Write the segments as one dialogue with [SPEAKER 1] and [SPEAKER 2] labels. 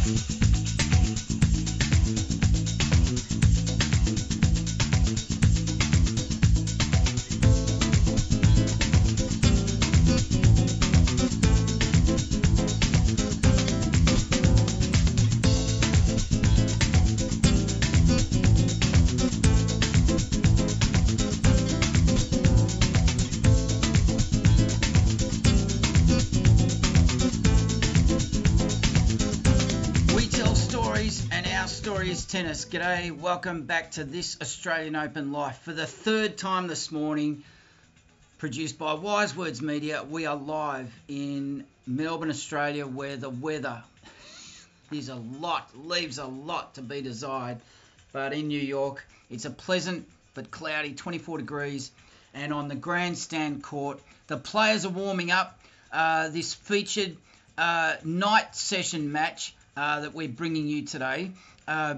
[SPEAKER 1] Tennis. G'day, welcome back to this Australian Open Life. For the third time this morning, produced by Wise Words Media, we are live in Melbourne, Australia, where the weather leaves a lot to be desired. But in New York, it's a pleasant but cloudy 24 degrees. And on the grandstand court, the players are warming up. This featured night session match that we're bringing you today.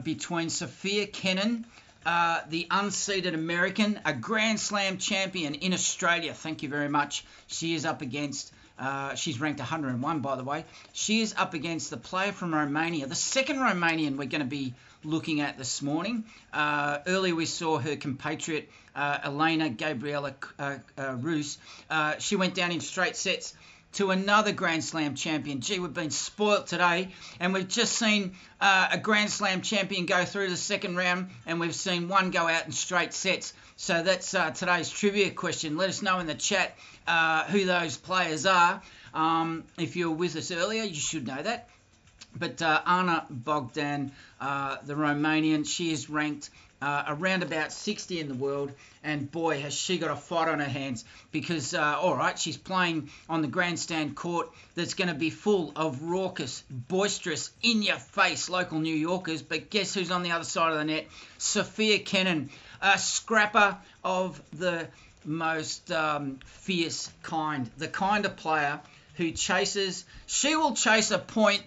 [SPEAKER 1] Between Sofia Kenin, the unseeded American, a Grand Slam champion in Australia. Thank you very much. She is up against, she's ranked 101, by the way. She is up against the player from Romania, the second Romanian we're going to be looking at this morning. Earlier we saw her compatriot, Elena Gabriela Rus. She went down in straight sets to another Grand Slam champion. Gee, we've been spoilt today, and we've just seen a Grand Slam champion go through the second round, and we've seen one go out in straight sets. So that's today's trivia question. Let us know in the chat who those players are. If you were with us earlier, you should know that. But Ana Bogdan, the Romanian, she is ranked around about 60 in the world, and boy, has she got a fight on her hands because, all right, she's playing on the grandstand court that's going to be full of raucous, boisterous, in-your-face local New Yorkers, but guess who's on the other side of the net? Sofia Kenin, a scrapper of the most fierce kind, the kind of player who she will chase a point,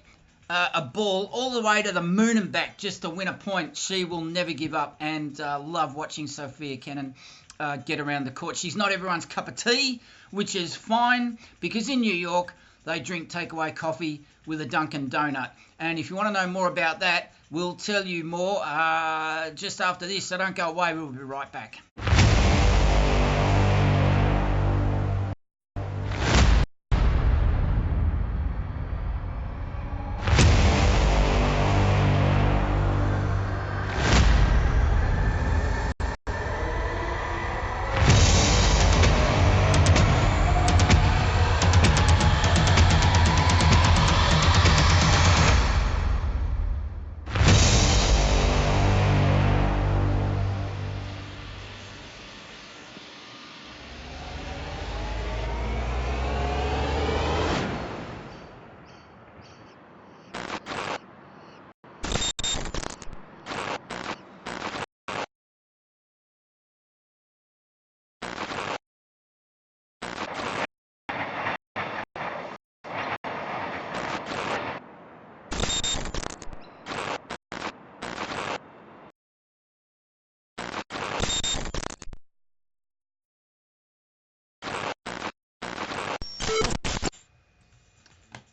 [SPEAKER 1] a ball all the way to the moon and back just to win a point. She will never give up, and love watching Sofia Kenin get around the court. She's not everyone's cup of tea, which is fine, because in New York they drink takeaway coffee with a Dunkin' Donut. And if you want to know more about that, we'll tell you more just after this, so don't go away. We'll be right back.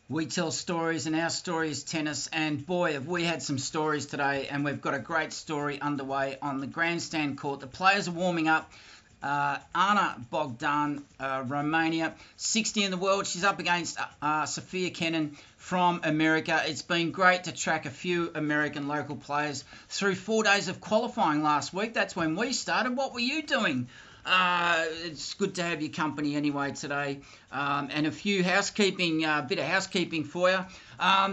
[SPEAKER 1] We tell stories, and our story is tennis. And boy, have we had some stories today, and we've got a great story underway on the grandstand court. The players are warming up. Ana Bogdan, Romania, 60 in the world. She's up against Sofia Kenin from America. It's been great to track a few American local players through 4 days of qualifying last week. That's when we started. What were you doing? It's good to have your company anyway today, and a bit of housekeeping for you.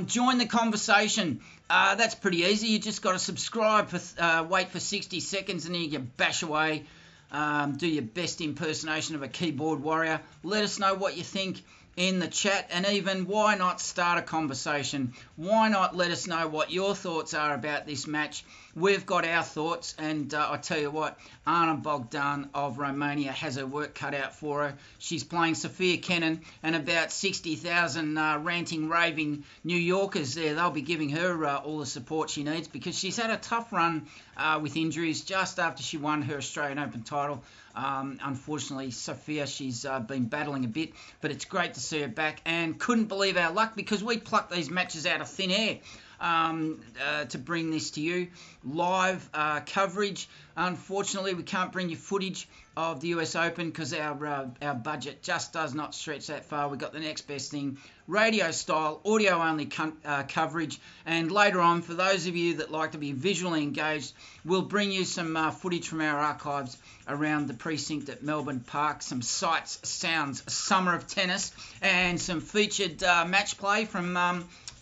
[SPEAKER 1] Join the conversation. That's pretty easy. You just got to subscribe, wait for 60 seconds, and then you can bash away. Do your best impersonation of a keyboard warrior. Let us know what you think in the chat, and even why not start a conversation? Why not let us know what your thoughts are about this match? We've got our thoughts, and I tell you what, Ana Bogdan of Romania has her work cut out for her. She's playing Sofia Kenin and about 60,000 ranting, raving New Yorkers there. They'll be giving her all the support she needs, because she's had a tough run with injuries just after she won her Australian Open title. Unfortunately, Sofia, she's been battling a bit, but it's great to see her back, and couldn't believe our luck because we plucked these matches out of thin air. to bring this to you. Live coverage. Unfortunately, we can't bring you footage of the US Open because our budget just does not stretch that far. We've got the next best thing, radio style, audio only coverage. And later on, for those of you that like to be visually engaged, we'll bring you some footage from our archives around the precinct at Melbourne Park, some sights, sounds, summer of tennis, and some featured match play from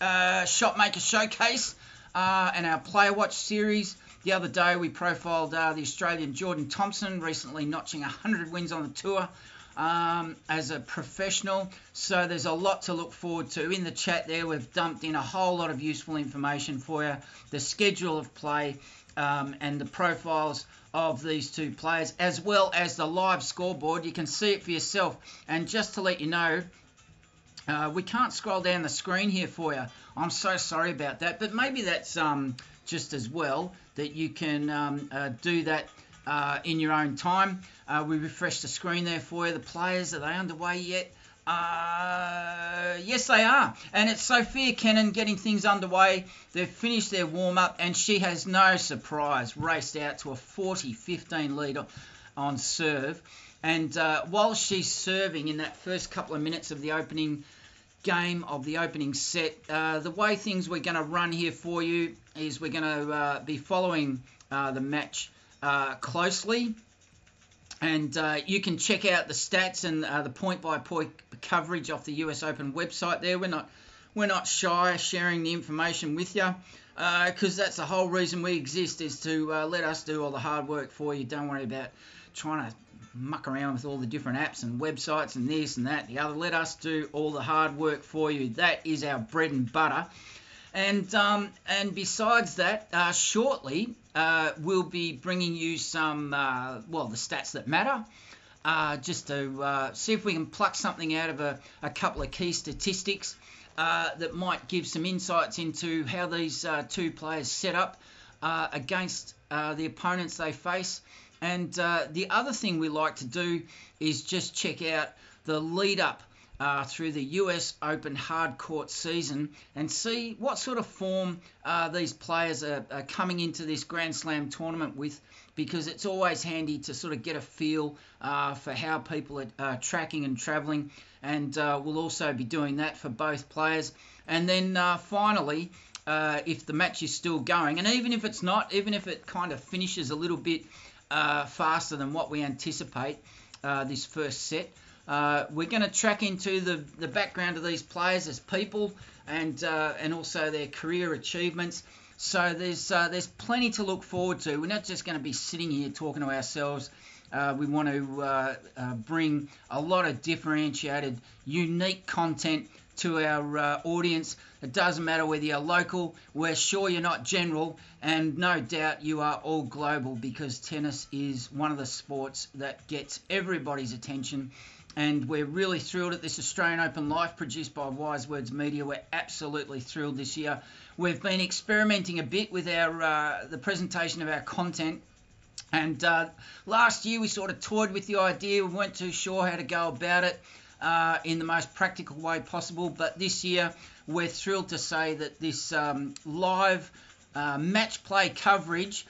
[SPEAKER 1] Shotmaker Showcase and our Player Watch series. The other day we profiled the Australian Jordan Thompson, recently notching 100 wins on the tour as a professional. So there's a lot to look forward to. In the chat there, we've dumped in a whole lot of useful information for you, the schedule of play and the profiles of these two players, as well as the live scoreboard. You can see it for yourself. And just to let you know, we can't scroll down the screen here for you. I'm so sorry about that, but maybe that's just as well that you can do that in your own time. We refreshed the screen there for you. The players, are they underway yet? Yes, they are. And it's Sofia Kenin getting things underway. They've finished their warm-up, and she has no surprise raced out to a 40-15 lead on serve. And while she's serving in that first couple of minutes of the opening game of the opening set, the way things we're going to run here for you is we're going to be following the match closely, and you can check out the stats and the point-by-point coverage off the US Open website there. We're not shy of sharing the information with you, because that's the whole reason we exist, is to let us do all the hard work for you. Don't worry about trying to muck around with all the different apps and websites and this and that and the other. Let us do all the hard work for you. That is our bread and butter. And besides that, shortly we'll be bringing you some the stats that matter, just to see if we can pluck something out of a couple of key statistics that might give some insights into how these two players set up against the opponents they face. And the other thing we like to do is just check out the lead-up through the US Open hard court season and see what sort of form these players are coming into this Grand Slam tournament with, because it's always handy to sort of get a feel for how people are tracking and travelling. And we'll also be doing that for both players. And then finally, if the match is still going, and even if it's not, even if it kind of finishes a little bit faster than what we anticipate this first set, we're going to track into the background of these players as people and also their career achievements. So there's plenty to look forward to. We're not just going to be sitting here talking to ourselves. We want to bring a lot of differentiated, unique content to our audience. It doesn't matter whether you're local, we're sure you're not general, and no doubt you are all global, because tennis is one of the sports that gets everybody's attention. And we're really thrilled at this Australian Open Live produced by Wise Words Media. We're absolutely thrilled this year. We've been experimenting a bit with our the presentation of our content. And last year we sort of toyed with the idea. We weren't too sure how to go about it in the most practical way possible. But this year we're thrilled to say that this live match play coverage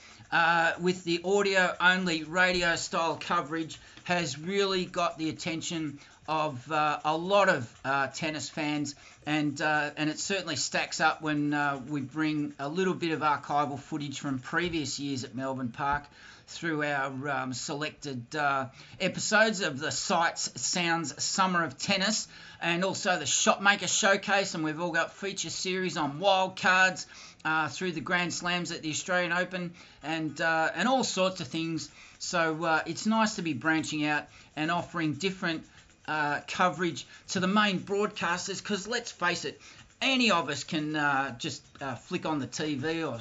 [SPEAKER 1] with the audio-only radio-style coverage has really got the attention of a lot of tennis fans, and it certainly stacks up when we bring a little bit of archival footage from previous years at Melbourne Park through our selected episodes of the Sights, Sounds, Summer of Tennis, and also the Shotmaker Showcase, and we've all got feature series on wild cards through the Grand Slams at the Australian Open, and all sorts of things. So it's nice to be branching out and offering different coverage to the main broadcasters, because let's face it, any of us can just flick on the TV or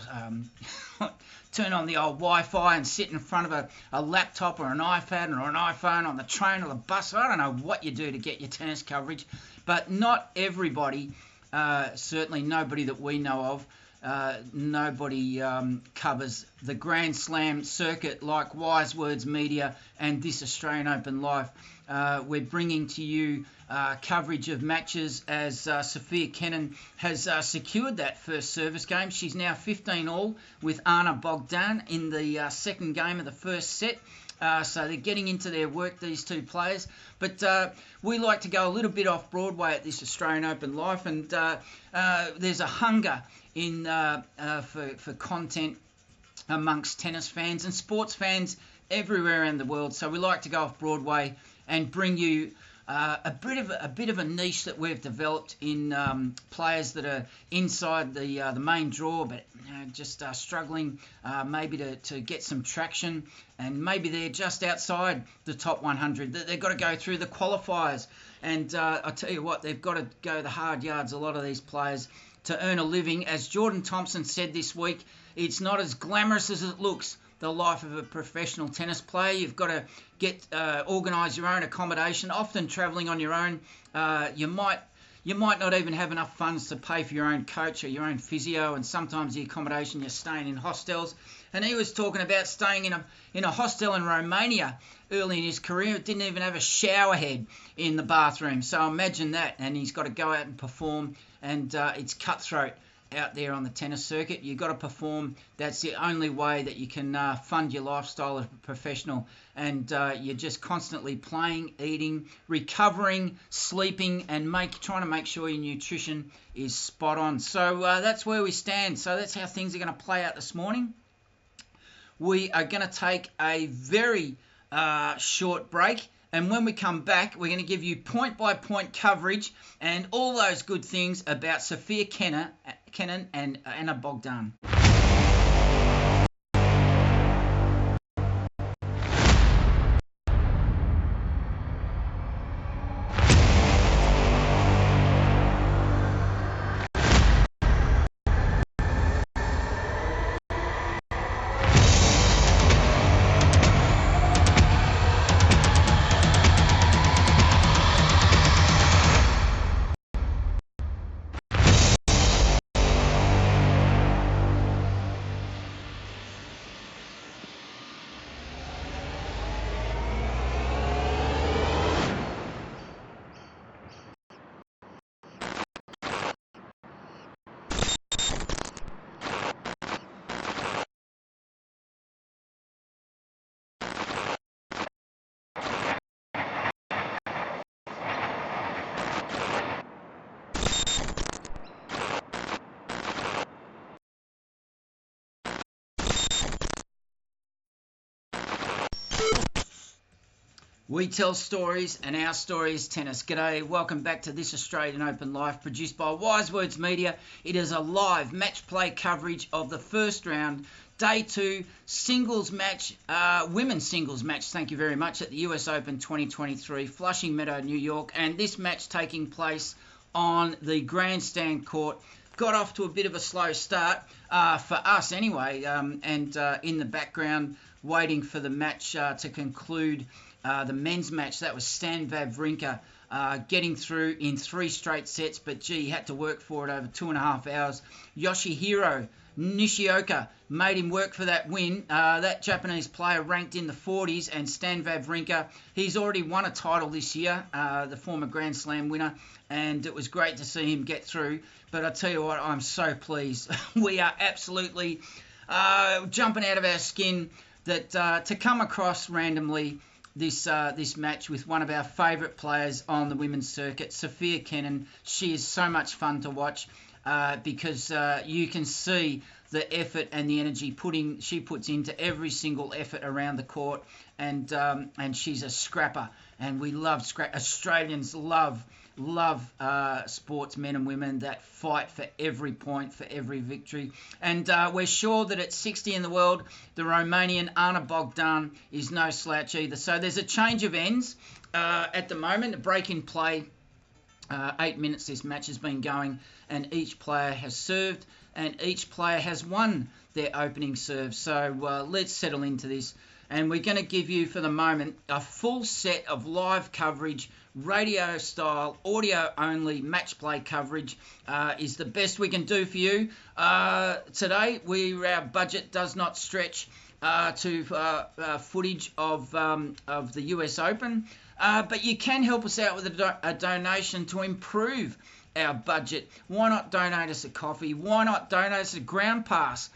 [SPEAKER 1] turn on the old Wi-Fi and sit in front of a laptop or an iPad or an iPhone on the train or the bus. I don't know what you do to get your tennis coverage, but not everybody, certainly nobody that we know of, nobody covers the Grand Slam circuit like Wise Words Media and this Australian Open Live we're bringing to you coverage of matches as Sofia Kenin has secured that first service game. She's now 15-all with Bogdan in the second game of the first set. So they're getting into their work, these two players. But we like to go a little bit off Broadway at this Australian Open Life, and there's a hunger in for content amongst tennis fans and sports fans everywhere around the world. So we like to go off Broadway and bring you a bit of a niche that we've developed in players that are inside the main draw, but just struggling maybe to get some traction, and maybe they're just outside the top 100. They've got to go through the qualifiers, and I tell you what, they've got to go the hard yards, a lot of these players, to earn a living. As Jordan Thompson said this week, it's not as glamorous as it looks, the life of a professional tennis player. You've got to organise your own accommodation, often travelling on your own. You might not even have enough funds to pay for your own coach or your own physio, and sometimes the accommodation, you're staying in hostels. And he was talking about staying in a hostel in Romania early in his career. It didn't even have a shower head in the bathroom. So imagine that. And he's got to go out and perform, and it's cutthroat out there on the tennis circuit. You've got to perform. That's the only way that you can fund your lifestyle as a professional. And you're just constantly playing, eating, recovering, sleeping, and trying to make sure your nutrition is spot on. So that's where we stand. So that's how things are going to play out this morning. We are going to take a very short break. And when we come back, we're going to give you point-by-point coverage and all those good things about Sofia Kenin and Bogdan. We tell stories, and our story is tennis. G'day, welcome back to this Australian Open Live, produced by Wise Words Media. It is a live match play coverage of the first round, day two, singles match, women's singles match, thank you very much, at the US Open 2023, Flushing Meadow, New York. And this match taking place on the grandstand court. Got off to a bit of a slow start, for us anyway, and in the background, waiting for the match to conclude. The men's match, that was Stan Wawrinka getting through in 3 straight sets, but gee, he had to work for it over 2.5 hours. Yoshihiro Nishioka made him work for that win. That Japanese player ranked in the 40s, and Stan Wawrinka, he's already won a title this year, the former Grand Slam winner, and it was great to see him get through. But I tell you what, I'm so pleased. We are absolutely jumping out of our skin that to come across randomly this match with one of our favourite players on the women's circuit, Sofia Kenin. She is so much fun to watch because you can see the effort and the energy she puts into every single effort around the court, and she's a scrapper, and we love Australians love sportsmen and women that fight for every point, for every victory. And we're sure that at 60 in the world, the Romanian Bogdan is no slouch either. So there's a change of ends at the moment, a break in play. 8 minutes this match has been going, and each player has served, and each player has won their opening serve. So let's settle into this. And we're going to give you, for the moment, a full set of live coverage, radio style, audio only match play coverage is the best we can do for you. Today, our budget does not stretch to footage of the US Open. But you can help us out with a donation to improve our budget. Why not donate us a coffee? Why not donate us a ground pass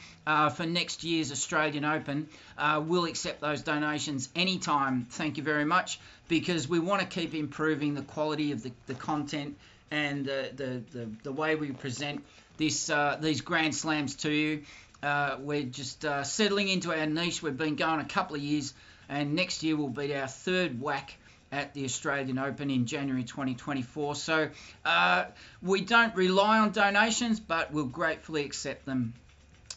[SPEAKER 1] for next year's Australian Open? We'll accept those donations anytime. Thank you very much, because we want to keep improving the quality of the content and the way we present these Grand Slams to you. We're just settling into our niche. We've been going a couple of years, and next year will be our third whack at the Australian Open in January 2024. So we don't rely on donations, but we'll gratefully accept them.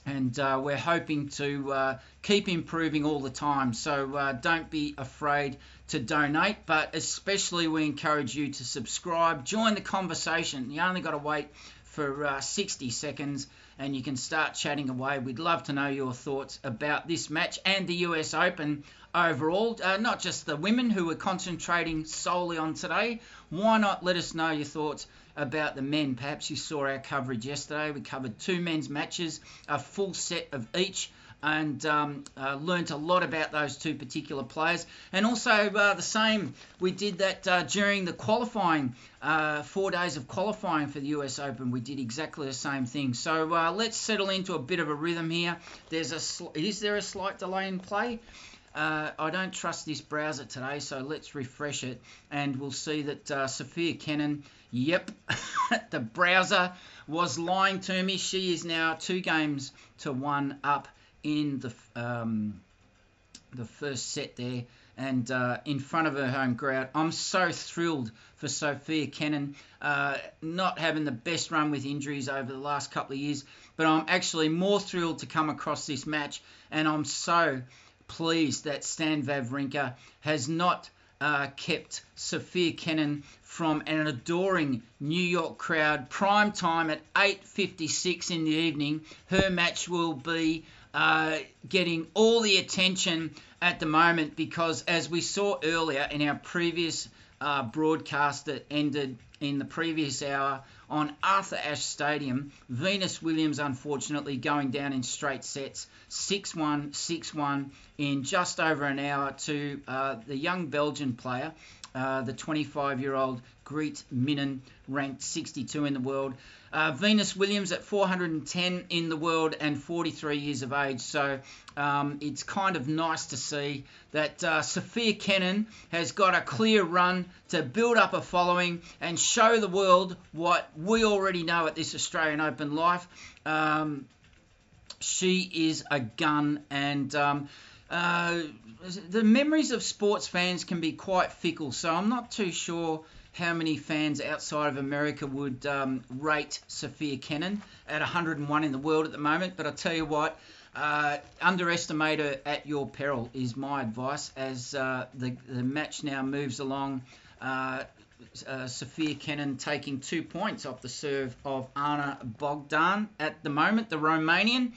[SPEAKER 1] And we're hoping to keep improving all the time. So don't be afraid to donate, but especially we encourage you to subscribe, join the conversation. You only got to wait for 60 seconds and you can start chatting away. We'd love to know your thoughts about this match and the US Open overall, not just the women who we're concentrating solely on today. Why not let us know your thoughts about the men? Perhaps you saw our coverage yesterday. We covered 2 men's matches, a full set of each, and learnt a lot about those 2 particular players. And also the same, we did that during the qualifying, 4 days of qualifying for the US Open. We did exactly the same thing. So let's settle into a bit of a rhythm here. Is there a slight delay in play? I don't trust this browser today, so let's refresh it, and we'll see that Sofia Kenin, yep, the browser was lying to me. She is now 2-1 up in the first set there, and in front of her home crowd. I'm so thrilled for Sofia Kenin, not having the best run with injuries over the last couple of years, but I'm actually more thrilled to come across this match, and I'm so pleased that Stan Wawrinka has not kept Sofia Kenin from an adoring New York crowd. Prime time at 8:56 in the evening. Her match will be getting all the attention at the moment, because as we saw earlier in our previous broadcast that ended in the previous hour on Arthur Ashe Stadium, Venus Williams unfortunately going down in straight sets, 6-1, 6-1 in just over an hour to the young Belgian player, the 25-year-old Greet Minnen, ranked 62 in the world. Venus Williams at 410 in the world and 43 years of age. So it's kind of nice to see that Sofia Kenin has got a clear run to build up a following and show the world what we already know at this Australian Open life. She is a gun, and the memories of sports fans can be quite fickle, so I'm not too sure how many fans outside of America would rate Sofia Kenin at 101 in the world at the moment. But I tell you what, underestimate her at your peril is my advice as the match now moves along. Sofia Kenin taking 2 points off the serve of Ana Bogdan at the moment, the Romanian.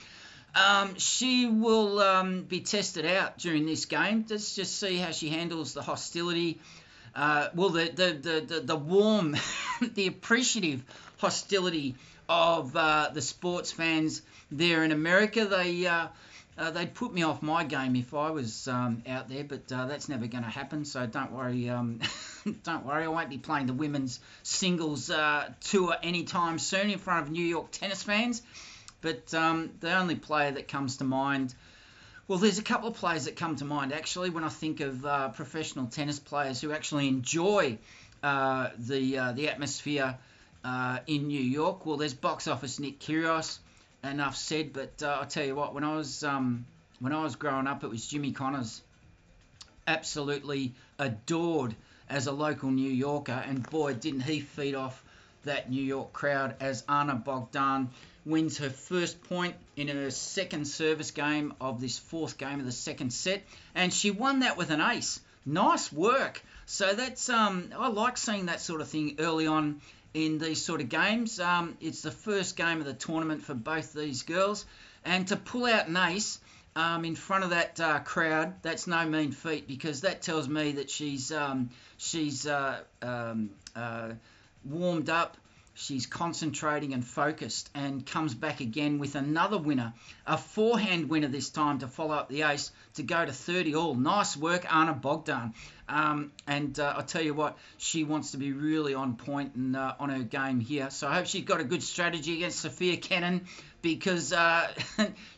[SPEAKER 1] She will be tested out during this game. Let's just see how she handles the hostility. The warm, the appreciative hostility of the sports fans there in America. They'd put me off my game if I was out there, but that's never going to happen. So don't worry. Don't worry. I won't be playing the women's singles tour anytime soon in front of New York tennis fans. But the only player that comes to mind. Well, there's a couple of players that come to mind, actually, when I think of professional tennis players who actually enjoy the atmosphere in New York. Well, there's box office Nick Kyrgios, enough said. But I'll tell you what, when I was growing up, it was Jimmy Connors. Absolutely adored as a local New Yorker, and boy, didn't he feed off that New York crowd as Ana Bogdan wins her first point in her second service game of this fourth game of the second set, and she won that with an ace. Nice work. So that's I like seeing that sort of thing early on in these sort of games. It's the first game of the tournament for both these girls, and to pull out an ace in front of that crowd, that's no mean feat, because that tells me that she's warmed up. she's concentrating and focused, and comes back again with another winner, a forehand winner this time to follow up the ace to go to 30 all. Nice work, Anna Bogdan. I'll tell you what, she wants to be really on point and on her game here. So I hope she's got a good strategy against Sofia Kenin, because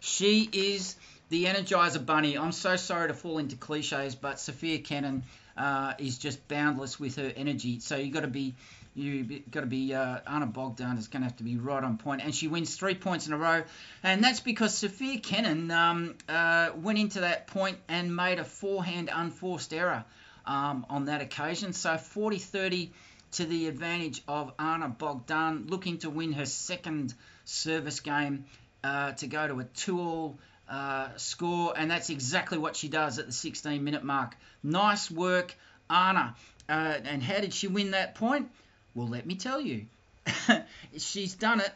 [SPEAKER 1] she is the Energizer Bunny. I'm so sorry to fall into cliches, but Sofia Kenin is just boundless with her energy. So you've got to be Anna Bogdan is going to have to be right on point, and she wins 3 points in a row, and that's because Sofia Kenin went into that point and made a forehand unforced error on that occasion. So 40-30 to the advantage of Anna Bogdan, looking to win her second service game to go to a 2-all score, and that's exactly what she does at the 16-minute mark. Nice work, Anna. And how did she win that point? Well, let me tell you. She's done it.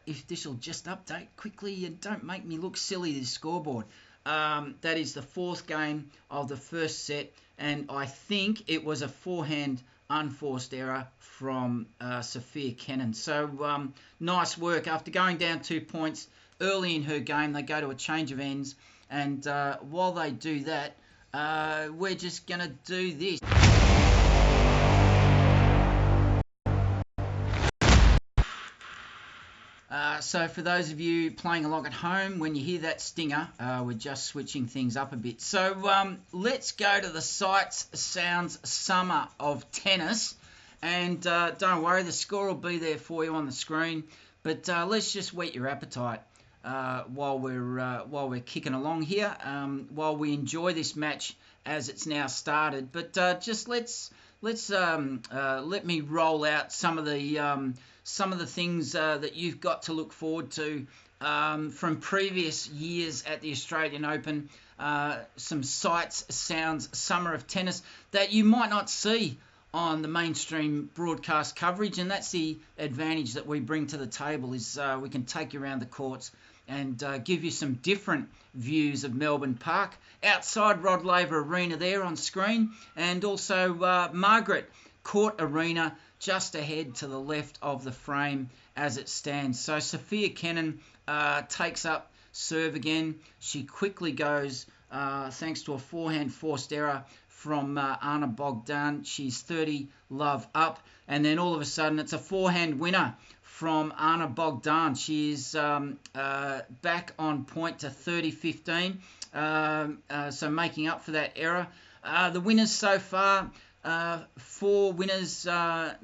[SPEAKER 1] If this will just update quickly, and don't make me look silly, this scoreboard. That is the fourth game of the first set, and I think it was a forehand unforced error from Sofia Kenin. So nice work. After going down 2 points early in her game, they go to a change of ends, and while they do that, we're just going to do this. So for those of you playing along at home, when you hear that stinger, we're just switching things up a bit. So let's go to the sights, sounds, summer of tennis. And don't worry, the score will be there for you on the screen. But let's just whet your appetite while we're kicking along here, while we enjoy this match as it's now started. But just let me roll out some of the things that you've got to look forward to from previous years at the Australian Open. Some sights, sounds, summer of tennis that you might not see on the mainstream broadcast coverage, and that's the advantage that we bring to the table, is we can take you around the courts and give you some different views of Melbourne Park. Outside Rod Laver Arena there on screen, and also Margaret Court Arena just ahead to the left of the frame as it stands. So Sofia Kenin takes up serve again. She quickly goes, thanks to a forehand forced error from Anna Bogdan. She's 30 love up, and then all of a sudden it's a forehand winner from Anna Bogdan. She is back on point to 30-15, so making up for that error. The winners so far, 4 winners to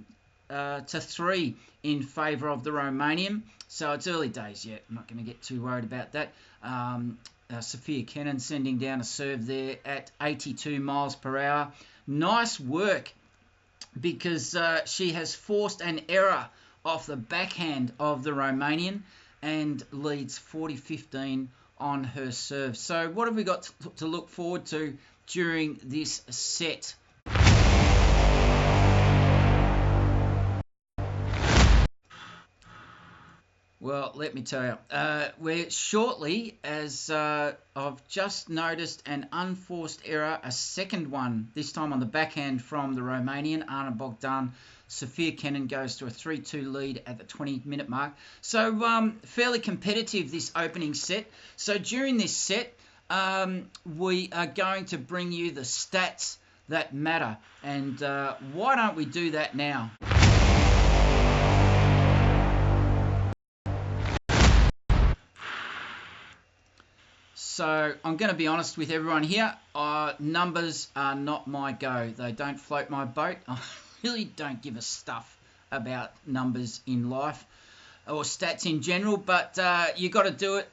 [SPEAKER 1] 3 in favour of the Romanian. So it's early days yet. I'm not going to get too worried about that. Sofia Kenin sending down a serve there at 82 miles per hour. Nice work, because she has forced an error off the backhand of the Romanian and leads 40-15 on her serve. So what have we got to look forward to during this set? Well, let me tell you, we're shortly, as I've just noticed, an unforced error, a second one, this time on the backhand from the Romanian, Anna Bogdan. Sofia Kenin goes to a 3-2 lead at the 20-minute mark. So fairly competitive, this opening set. So during this set, we are going to bring you the stats that matter. And why don't we do that now? So I'm going to be honest with everyone here. Numbers are not my go. They don't float my boat. I really don't give a stuff about numbers in life or stats in general. But you got to do it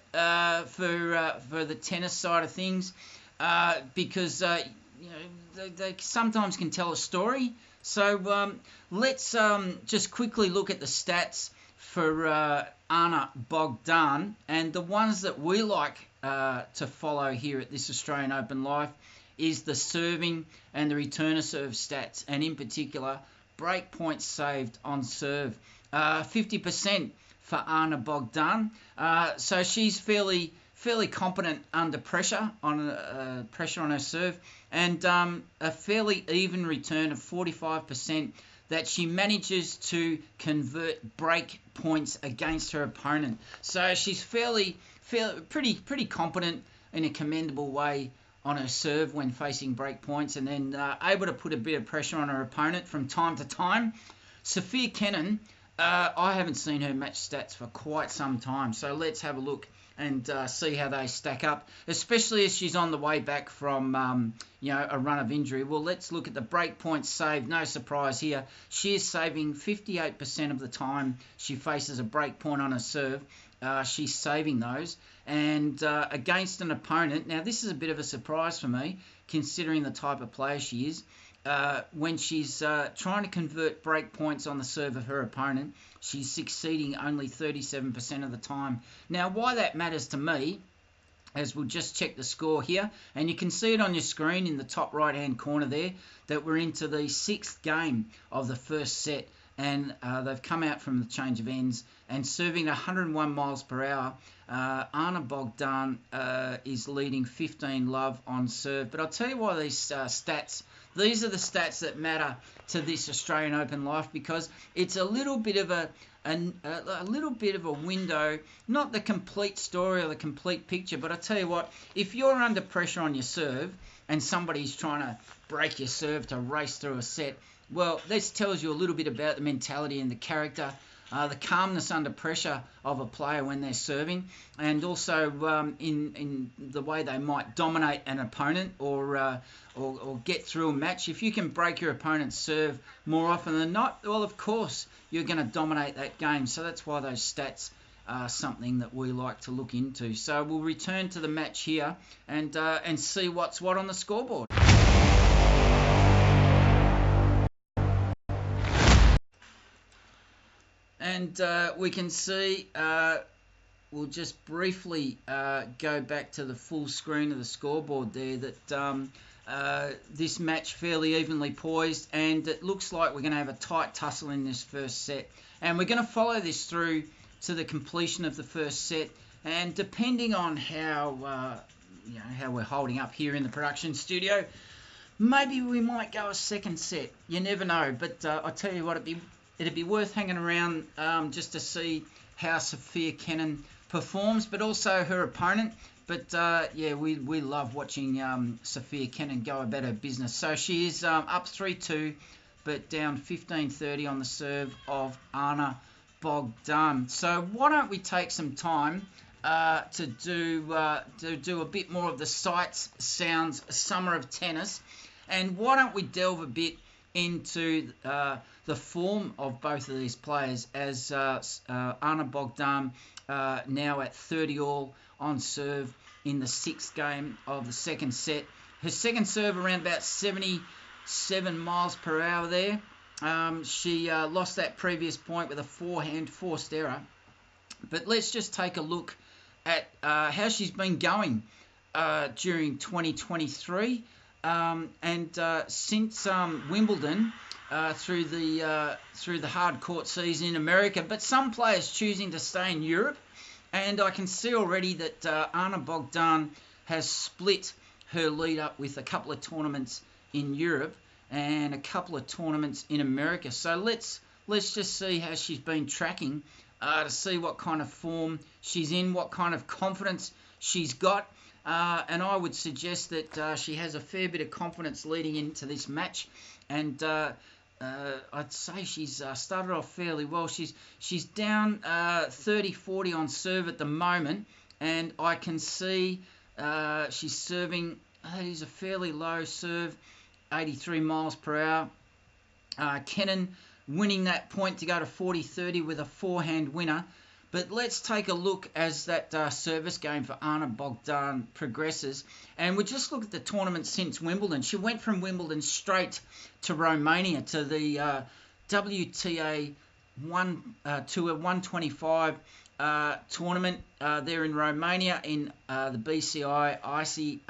[SPEAKER 1] for the tennis side of things, because they sometimes can tell a story. So let's just quickly look at the stats for Anna Bogdan, and the ones that we like to follow here at this Australian Open Live is the serving and the return of serve stats, and in particular break points saved on serve. 50% for Anna Bogdan, so she's fairly competent under pressure on her serve, and a fairly even return of 45% that she manages to convert break points against her opponent. So she's pretty competent in a commendable way on her serve when facing break points, and then able to put a bit of pressure on her opponent from time to time. Sofia Kenin, I haven't seen her match stats for quite some time, so let's have a look and see how they stack up, especially as she's on the way back from a run of injury. Well, let's look at the break points saved. No surprise here. She is saving 58% of the time she faces a break point on her serve. She's saving those. And against an opponent, now this is a bit of a surprise for me, considering the type of player she is. When she's trying to convert break points on the serve of her opponent, she's succeeding only 37% of the time. Now, why that matters to me, as we'll just check the score here, and you can see it on your screen in the top right-hand corner there, that we're into the 6th game of the first set, and they've come out from the change of ends and serving 101 miles per hour. Bogdan is leading 15-love on serve. But I'll tell you why these these are the stats that matter to this Australian Open life, because it's a little bit of a window, not the complete story or the complete picture. But I tell you what, if you're under pressure on your serve and somebody's trying to break your serve to race through a set, well, this tells you a little bit about the mentality and the character, the calmness under pressure of a player when they're serving, and also in the way they might dominate an opponent or get through a match. If you can break your opponent's serve more often than not, well, of course, you're going to dominate that game. So that's why those stats are something that we like to look into. So we'll return to the match here and see what's what on the scoreboard. And we can see, we'll just briefly go back to the full screen of the scoreboard there, that this match fairly evenly poised, and it looks like we're going to have a tight tussle in this first set. And we're going to follow this through to the completion of the first set, and depending on how we're holding up here in the production studio, maybe we might go a second set. You never know, but I tell you what, it'd be worth hanging around just to see how Sofia Kenin performs, but also her opponent. But we love watching Sofia Kenin go about her business. So she is up 3-2, but down 15-30 on the serve of Bogdan. So why don't we take some time to do a bit more of the sights, sounds, summer of tennis, and why don't we delve a bit into the form of both of these players, as Bogdan now at 30 all on serve in the 6th game of the second set. Her second serve around about 77 miles per hour there. She lost that previous point with a forehand forced error. But let's just take a look at how she's been going during 2023 and since Wimbledon, through the hard court season in America, but some players choosing to stay in Europe. And I can see already that Bogdan has split her lead up with a couple of tournaments in Europe and a couple of tournaments in America. So let's just see how she's been tracking to see what kind of form she's in, what kind of confidence she's got. And I would suggest that she has a fair bit of confidence leading into this match. And I'd say she's started off fairly well. She's down 30-40 on serve at the moment, and I can see she's serving. That is a fairly low serve, 83 miles per hour. Kenin winning that point to go to 40-30 with a forehand winner. But let's take a look as that service game for Bogdan progresses. And we just look at the tournament since Wimbledon. She went from Wimbledon straight to Romania to the WTA Tour 125 tournament there in Romania in the BCI Icy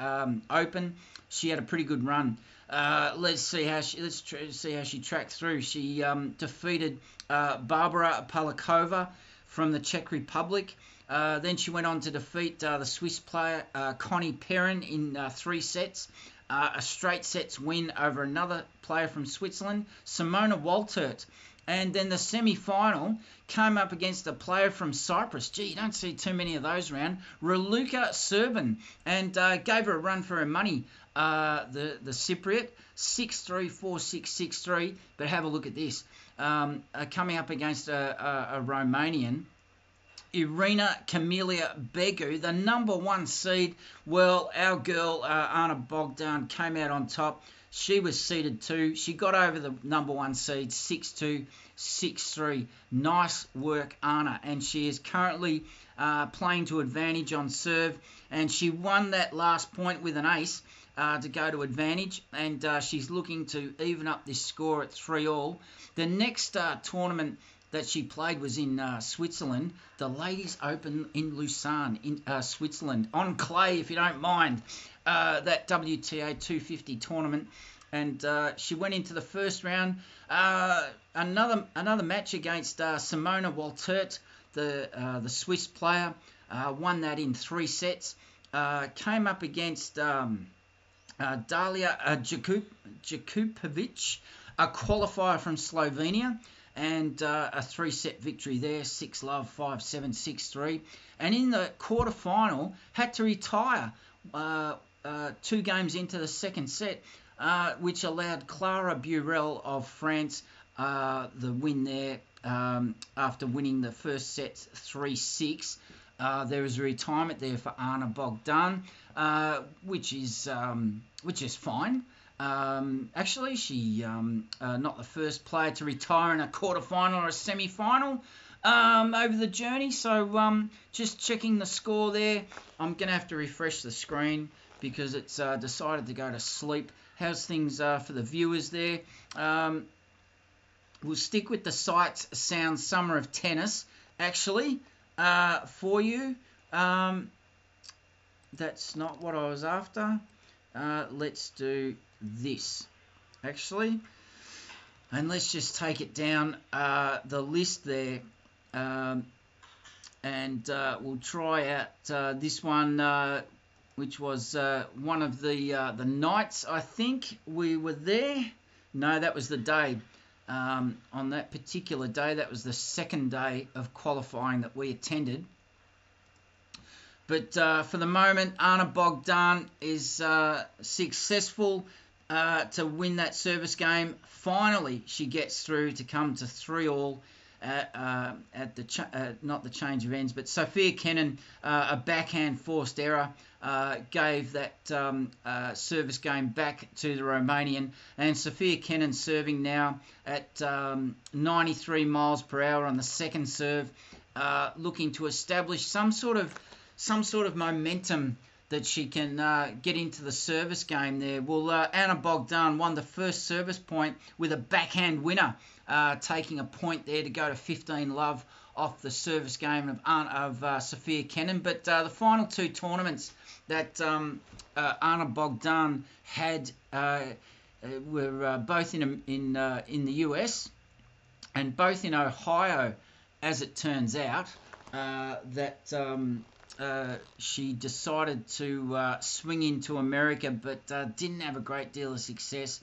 [SPEAKER 1] Open. She had a pretty good run. Let's see how she tracked through. She defeated Barbara Polakova from the Czech Republic. Then she went on to defeat the Swiss player Connie Perrin in 3 sets. a straight sets win over another player from Switzerland, Simona Waltert. And then the semi-final came up against a player from Cyprus. Gee, you don't see too many of those around. Raluca Serban, and gave her a run for her money. The Cypriot, 6-3, 4-6, 6-3. But have a look at this. Coming up against a Romanian, Irina Camelia Begu, the number 1 seed. Well, our girl, Anna Bogdan, came out on top. She was seeded 2. She got over the number 1 seed, 6-2, 6-3. Nice work, Anna. And she is currently playing to advantage on serve. And she won that last point with an ace to go to advantage. And she's looking to even up this score at 3-all. The next tournament that she played was in Switzerland, the Ladies Open in Lausanne, in Switzerland, on clay, if you don't mind, that WTA 250 tournament. And she went into the first round. Another match against Simona Waltert, the Swiss player, won that in 3 sets. Came up against Dalia Jakupovic, a qualifier from Slovenia. And a 3-set victory there, 6-love, 5-7, 6-3. And in the quarterfinal, had to retire 2 games into the second set, which allowed Clara Burel of France the win there after winning the first set 3-6. There was a retirement there for Anna Bogdan, which is fine. Actually, she not the first player to retire in a quarterfinal or a semi-final over the journey. So just checking the score there. I'm going to have to refresh the screen because it's decided to go to sleep. How's things for the viewers there? We'll stick with the sights, sounds, summer of tennis, actually, for you. That's not what I was after. Let's do this, actually. And let's just take it down the list there. And we'll try out this one, which was one of the nights, I think. We were there. No, that was the day. On that particular day, that was the second day of qualifying that we attended. But for the moment, Anna Bogdan is successful to win that service game. Finally, she gets through to come to 3-all at the not the change of ends, but Sofia Kenin, a backhand forced error, gave that service game back to the Romanian. And Sofia Kenin serving now at 93 miles per hour on the second serve, looking to establish some sort of momentum that she can get into the service game there. Well, Anna Bogdan won the first service point with a backhand winner, taking a point there to go to 15-love off the service game of Sofia Kenin. But the final 2 tournaments that Anna Bogdan had were both in the US and both in Ohio, as it turns out. She decided to swing into America, but didn't have a great deal of success.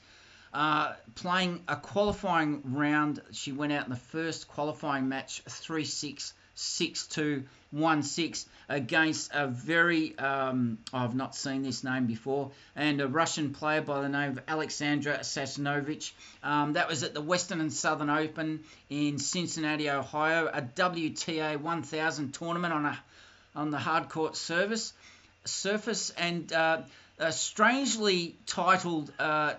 [SPEAKER 1] Playing a qualifying round, she went out in the first qualifying match 3-6, 6-2, 1-6 against a very, I've not seen this name before, and a Russian player by the name of Alexandra Sasnovich. That was at the Western and Southern Open in Cincinnati, Ohio, a WTA 1000 tournament on the hard court surface, and a strangely titled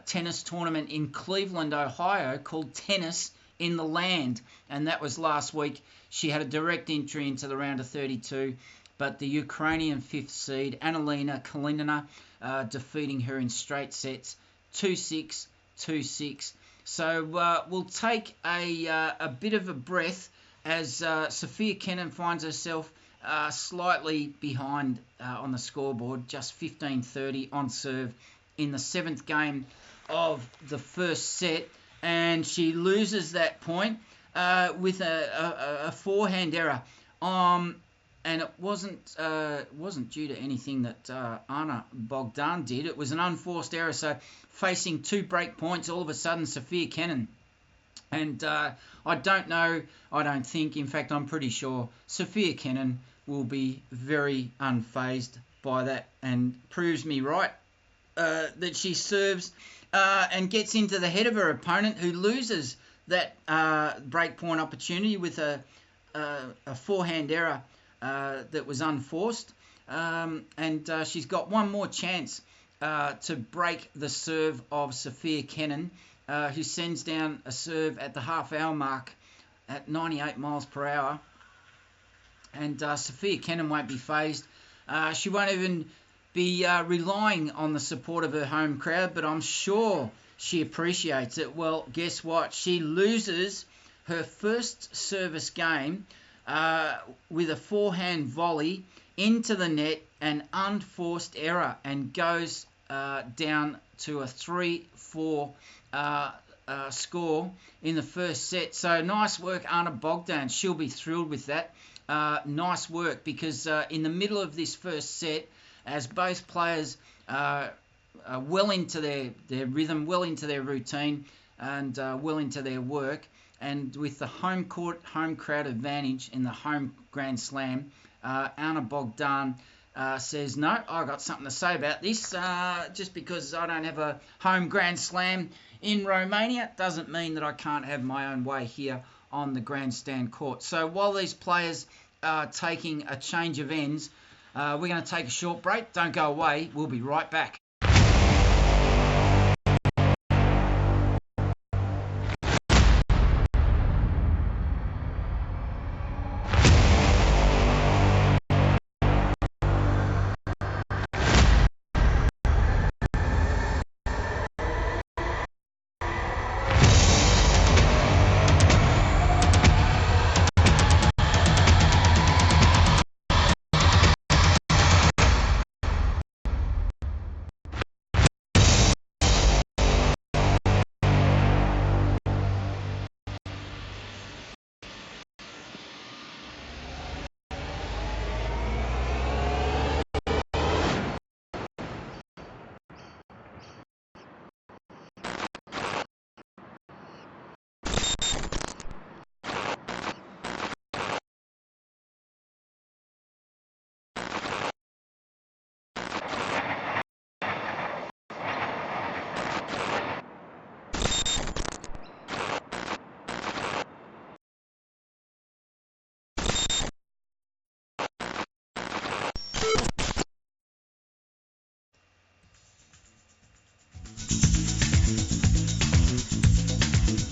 [SPEAKER 1] tennis tournament in Cleveland, Ohio, called Tennis in the Land, and that was last week. She had a direct entry into the round of 32, but the Ukrainian 5th seed, Annalina Kalinina, defeating her in straight sets, 2-6, 2-6. So we'll take a bit of a breath as Sofia Kenin finds herself slightly behind on the scoreboard, just 15-30 on serve in the 7th game of the first set, and she loses that point with a forehand error. and it wasn't due to anything that Anna Bogdan did. It was an unforced error. So facing 2 break points, all of a sudden Sofia Kenin. And I don't think, in fact, I'm pretty sure Sofia Kenin will be very unfazed by that and proves me right that she serves and gets into the head of her opponent, who loses that break point opportunity with a forehand error that was unforced. And she's got one more chance to break the serve of Sofia Kenin, who sends down a serve at the half-hour mark at 98 miles per hour. And Sofia Kenin won't be fazed. She won't even be relying on the support of her home crowd, but I'm sure she appreciates it. Well, guess what? She loses her first service game with a forehand volley into the net, an unforced error, and goes down to a 3-4 score in the first set. So nice work, Anna Bogdan. She'll be thrilled with that. Nice work, because in the middle of this first set, as both players are well into their rhythm, well into their routine, and well into their work, and with the home crowd advantage in the home Grand Slam, Anna Bogdan says, no, I got something to say about this. Just because I don't have a home Grand Slam in Romania doesn't mean that I can't have my own way here on the grandstand court. So while these players are taking a change of ends, we're going to take a short break. Don't go away. We'll be right back.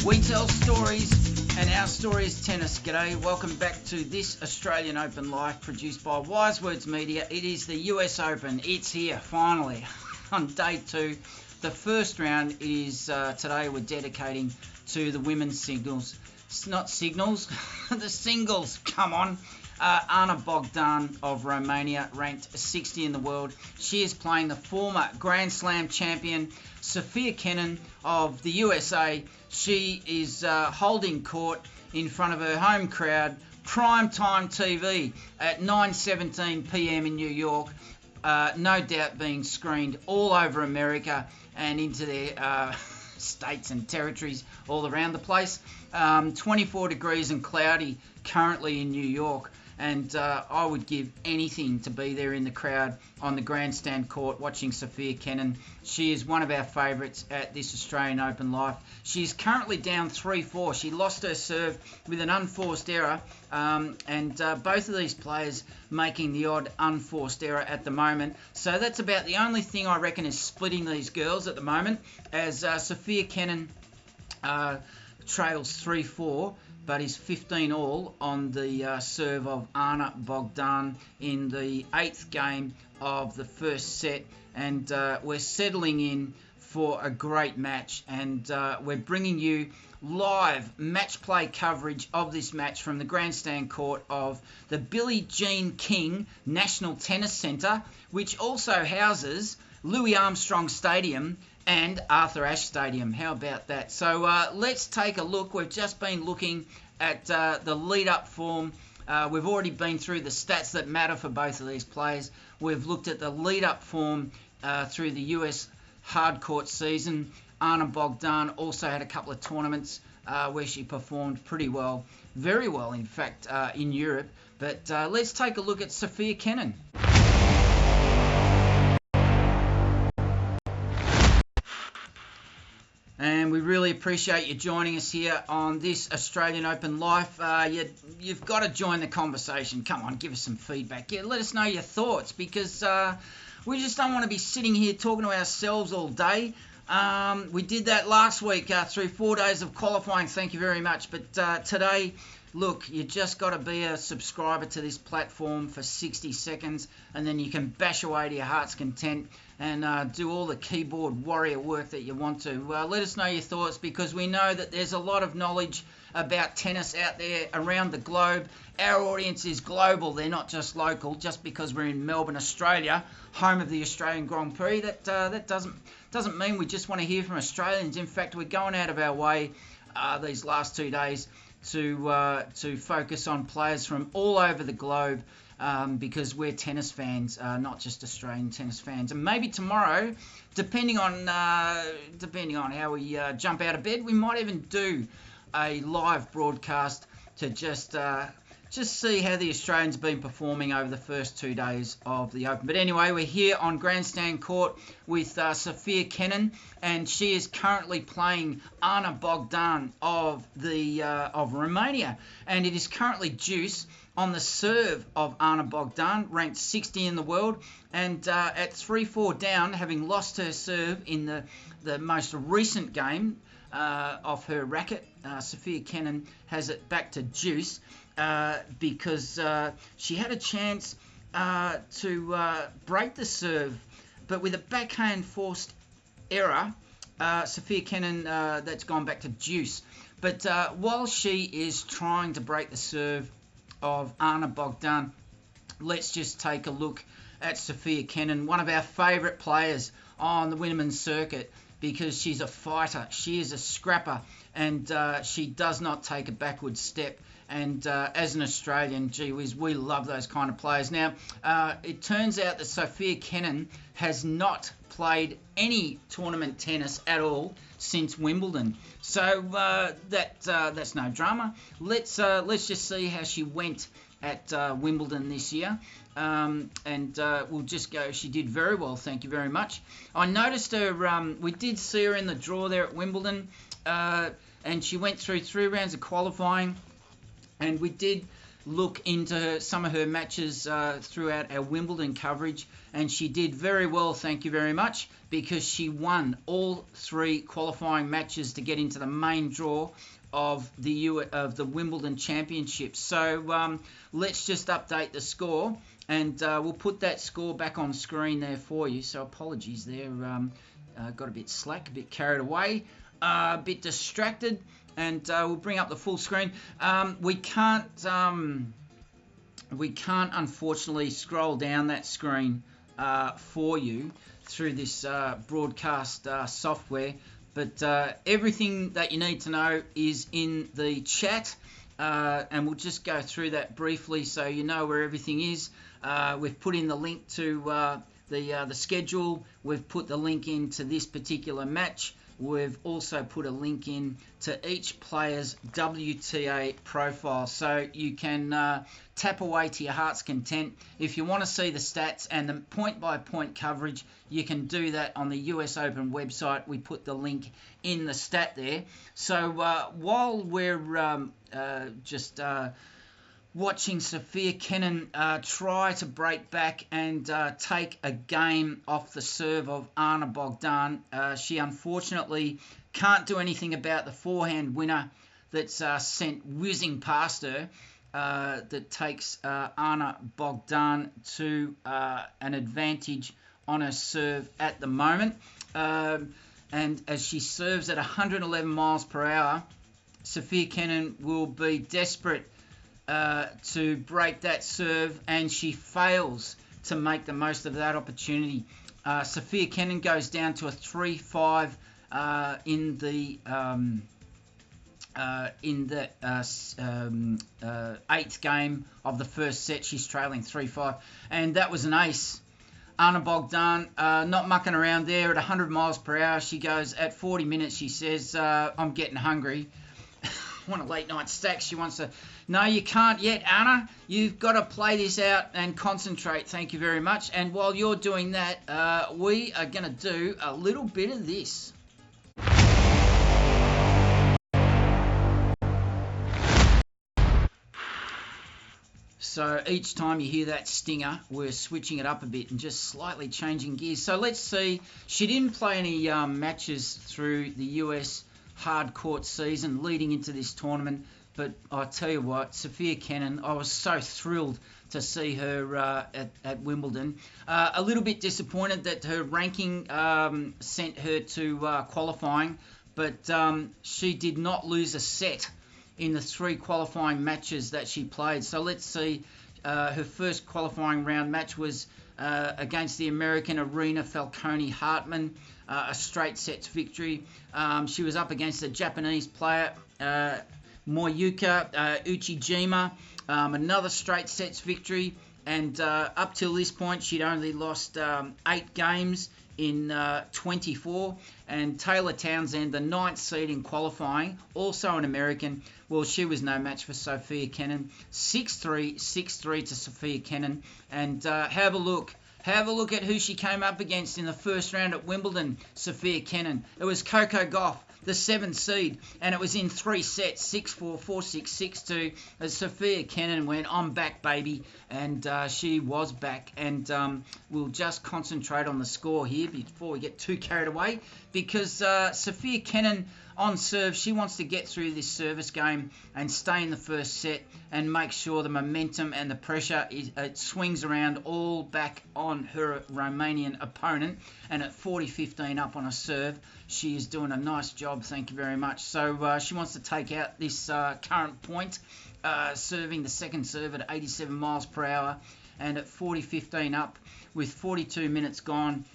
[SPEAKER 1] We tell stories, and our story is tennis. G'day, welcome back to this Australian Open Live, produced by Wise Words Media. It is the US Open. It's here, finally, on day 2. The first round is today we're dedicating to the women's singles. It's not signals, the singles, come on. Anna Bogdan of Romania, ranked 60 in the world. She is playing the former Grand Slam champion, Sofia Kenin of the USA. She is holding court in front of her home crowd, primetime TV at 9:17 p.m. in New York. No doubt being screened all over America and into their states and territories all around the place. 24 degrees and cloudy currently in New York. And I would give anything to be there in the crowd on the grandstand court watching Sofia Kenin. She is one of our favourites at this Australian Open Live. She is currently down 3-4. She lost her serve with an unforced error, and both of these players making the odd unforced error at the moment. So that's about the only thing I reckon is splitting these girls at the moment, as Sofia Kenin trails 3-4. But is 15 all on the serve of Anna Bogdan in the 8th game of the first set. And we're settling in for a great match. And we're bringing you live match play coverage of this match from the grandstand court of the Billie Jean King National Tennis Centre, which also houses Louis Armstrong Stadium and Arthur Ashe Stadium. How about that? So let's take a look. We've just been looking at the lead-up form We've already been through the stats that matter for both of these players. We've looked at the lead-up form through the US hardcourt season. Ana Bogdan also had a couple of tournaments where she performed pretty well, very well, in fact, in Europe. But let's take a look at Sofia Kenin. And we really appreciate you joining us here on this Australian Open Live. You've got to join the conversation. Come on, give us some feedback. Yeah, let us know your thoughts, because we just don't want to be sitting here talking to ourselves all day. We did that last week through 4 days of qualifying. Thank you very much. But today, look, you just got to be a subscriber to this platform for 60 seconds, and then you can bash away to your heart's content and do all the keyboard warrior work that you want to. Let us know your thoughts, because we know that there's a lot of knowledge about tennis out there around the globe. Our audience is global. They're not just local. Just because we're in Melbourne, Australia, home of the Australian Grand Prix, that doesn't mean we just want to hear from Australians. In fact, we're going out of our way these last 2 days to focus on players from all over the globe, because we're tennis fans, not just Australian tennis fans. And maybe tomorrow, depending on how we jump out of bed, we might even do a live broadcast to just see how the Australians have been performing over the first 2 days of the Open. But anyway, we're here on Grandstand Court with Sofia Kenin, and she is currently playing Ana Bogdan of Romania, and it is currently deuce on the serve of Ana Bogdan, ranked 60 in the world, and at 3-4 down, having lost her serve in the most recent game off her racket. Sofia Kenin has it back to deuce because she had a chance to break the serve, but with a backhand forced error, Sofia Kenin, that's gone back to deuce. But while she is trying to break the serve of Ana Bogdan, let's just take a look at Sofia Kenin, one of our favourite players on the women's circuit, because she's a fighter, she is a scrapper, and she does not take a backward step. And as an Australian, gee whiz, we love those kind of players. Now, it turns out that Sofia Kenin has not played any tournament tennis at all since Wimbledon, so that's no drama. Let's just see how she went at Wimbledon this year, and we'll just go. She did very well, thank you very much. I noticed her. We did see her in the draw there at Wimbledon, and she went through 3 rounds of qualifying. And we did look into some of her matches throughout our Wimbledon coverage, and she did very well, thank you very much, because she won all 3 qualifying matches to get into the main draw of the Wimbledon Championship. So let's just update the score, and we'll put that score back on screen there for you. So apologies there, got a bit slack, a bit carried away, a bit distracted. And we'll bring up the full screen. We can't unfortunately scroll down that screen for you through this broadcast software, but everything that you need to know is in the chat, and we'll just go through that briefly so you know where everything is. We've put in the link to the schedule. We've put the link into this particular match. We've also put a link in to each player's WTA profile, so you can tap away to your heart's content. If you want to see the stats and the point-by-point coverage, you can do that on the US Open website. We put the link in the stat there. So while we're just watching Sofia Kenin try to break back and take a game off the serve of Ana Bogdan, she unfortunately can't do anything about the forehand winner that's sent whizzing past her, that takes Ana Bogdan to an advantage on her serve at the moment. And as she serves at 111 miles per hour, Sofia Kenin will be desperate to break that serve, and she fails to make the most of that opportunity. Sofia Kenin goes down to a 3-5 in the in the 8th game of the first set. She's trailing 3-5, and that was an ace. Anna Bogdan, not mucking around there at 100 miles per hour. She goes at 40 minutes. She says, I'm getting hungry. Want a late night stack. She wants to... No, you can't yet, Anna. You've got to play this out and concentrate. Thank you very much. And while you're doing that, we are going to do a little bit of this. So each time you hear that stinger, we're switching it up a bit and just slightly changing gears. So let's see. She didn't play any matches through the US hard court season leading into this tournament. But I tell you what, Sofia Kenin, I was so thrilled to see her at Wimbledon. A little bit disappointed that her ranking sent her to qualifying, but she did not lose a set in the 3 qualifying matches that she played. So let's see. Her first qualifying round match was against the American Arena Falcone Hartman, a straight sets victory. She was up against a Japanese player, Moyuka Uchijima, another straight sets victory. And up till this point, she'd only lost 8 games in 24. And Taylor Townsend, the 9th seed in qualifying, also an American. Well, she was no match for Sofia Kenin. 6-3, 6-3 to Sofia Kenin. And have a look. Have a look at who she came up against in the first round at Wimbledon, Sofia Kenin. It was Coco Gauff, the 7th seed, and it was in 3 sets, 6-4, 4-6, 6-2, as Sofia Kenin went, I'm back, baby, and she was back. And we'll just concentrate on the score here before we get too carried away, because Sofia Kenin on serve, she wants to get through this service game and stay in the first set and make sure the momentum and the pressure it swings around all back on her Romanian opponent. And at 40-15 up on a serve, she is doing a nice job, thank you very much. So she wants to take out this current point, serving the second serve at 87 miles per hour, and at 40-15 up with 42 minutes gone,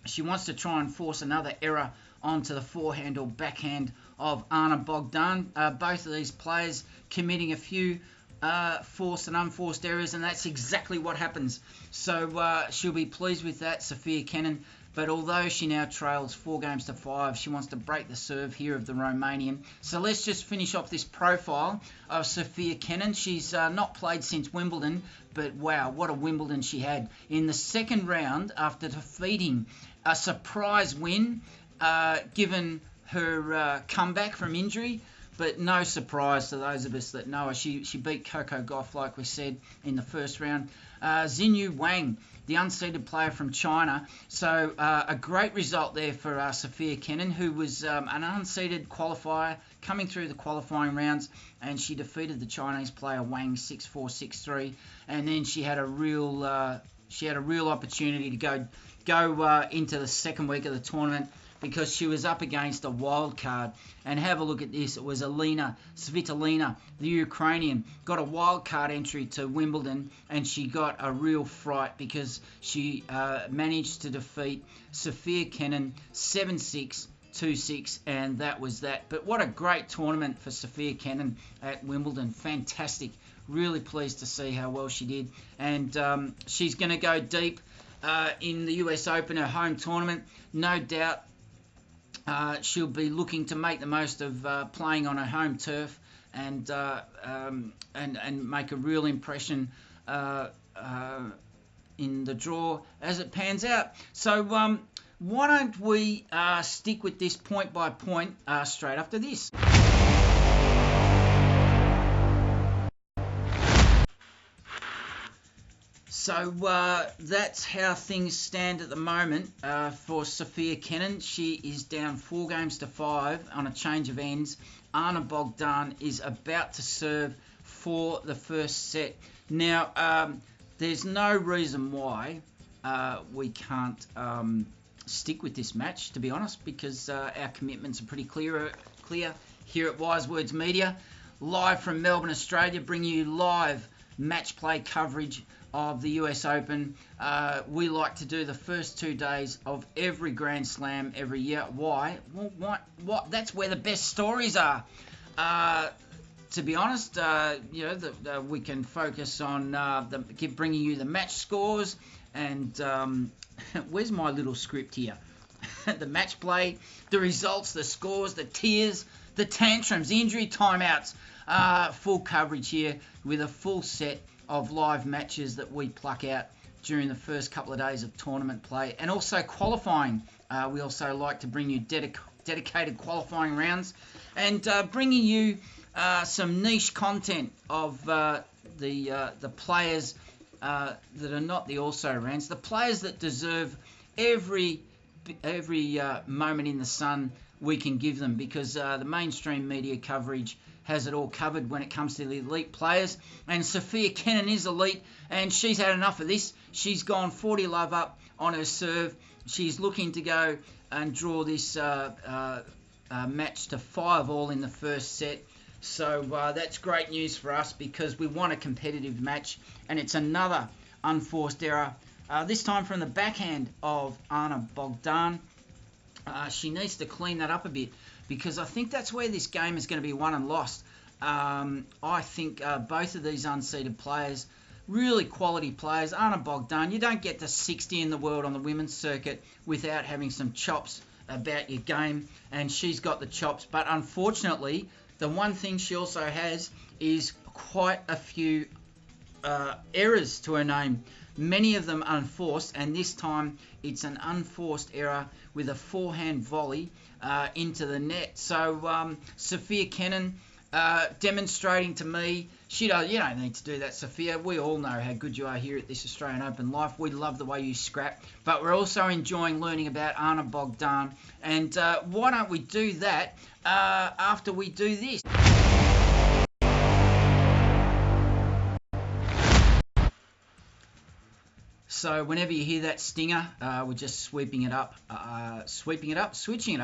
[SPEAKER 1] she wants to try and force another error onto the forehand or backhand of Anna Bogdan. Both of these players committing a few forced and unforced errors, and that's exactly what happens. So she'll be pleased with that, Sofia Kenin. But although she now trails 4-5, she wants to break the serve here of the Romanian. So let's just finish off this profile of Sofia Kenin. She's not played since Wimbledon, but wow, what a Wimbledon she had. In the second round, after defeating a surprise win, given her comeback from injury, but no surprise to those of us that know her. She beat Coco Gauff, like we said, in the first round. Xinyu Wang, the unseeded player from China. So a great result there for Sofia Kenin, who was an unseeded qualifier coming through the qualifying rounds, and she defeated the Chinese player Wang 6-4, 6-3, and then she had a real opportunity to go into the second week of the tournament, because she was up against a wild card. And have a look at this. It was Elena Svitolina, the Ukrainian, got a wild card entry to Wimbledon, and she got a real fright because she managed to defeat Sofia Kenin 7-6, 2-6, and that was that. But what a great tournament for Sofia Kenin at Wimbledon. Fantastic. Really pleased to see how well she did. And she's going to go deep in the US Open, her home tournament. No doubt she'll be looking to make the most of playing on her home turf and make a real impression in the draw as it pans out. So why don't we stick with this point by point straight after this. So that's how things stand at the moment for Sofia Kenin. She is down 4-5 on a change of ends. Anna Bogdan is about to serve for the first set. Now, there's no reason why we can't stick with this match, to be honest, because our commitments are pretty clear here at Wise Words Media. Live from Melbourne, Australia, bring you live match play coverage of the US Open. We like to do the first 2 days of every Grand Slam every year. Why? Well, what? That's where the best stories are. To be honest, we can focus on bringing you the match scores and where's my little script here? The match play, the results, the scores, the tiers, the tantrums, injury timeouts, full coverage here with a full set of live matches that we pluck out during the first couple of days of tournament play, and also qualifying. We also like to bring you dedicated qualifying rounds and bringing you some niche content of the players that are not the also-rans, the players that deserve every moment in the sun we can give them, because the mainstream media coverage has it all covered when it comes to the elite players. And Sofia Kenin is elite, and she's had enough of this. She's gone 40 love up on her serve. She's looking to go and draw this match to 5-all in the first set. So that's great news for us, because we want a competitive match, and it's another unforced error, this time from the backhand of Anna Bogdan. She needs to clean that up a bit, because I think that's where this game is going to be won and lost. I think both of these unseeded players, really quality players. Anna Bogdan, you don't get to 60 in the world on the women's circuit without having some chops about your game, and she's got the chops. But unfortunately, the one thing she also has is quite a few errors to her name. Many of them unforced, and this time it's an unforced error with a forehand volley into the net. So Sofia Kenin demonstrating to me, you don't need to do that, Sofia. We all know how good you are here at this Australian Open Life. We love the way you scrap, but we're also enjoying learning about Anna Bogdan. And why don't we do that after we do this? So whenever you hear that stinger, we're just sweeping it up, switching it up, switching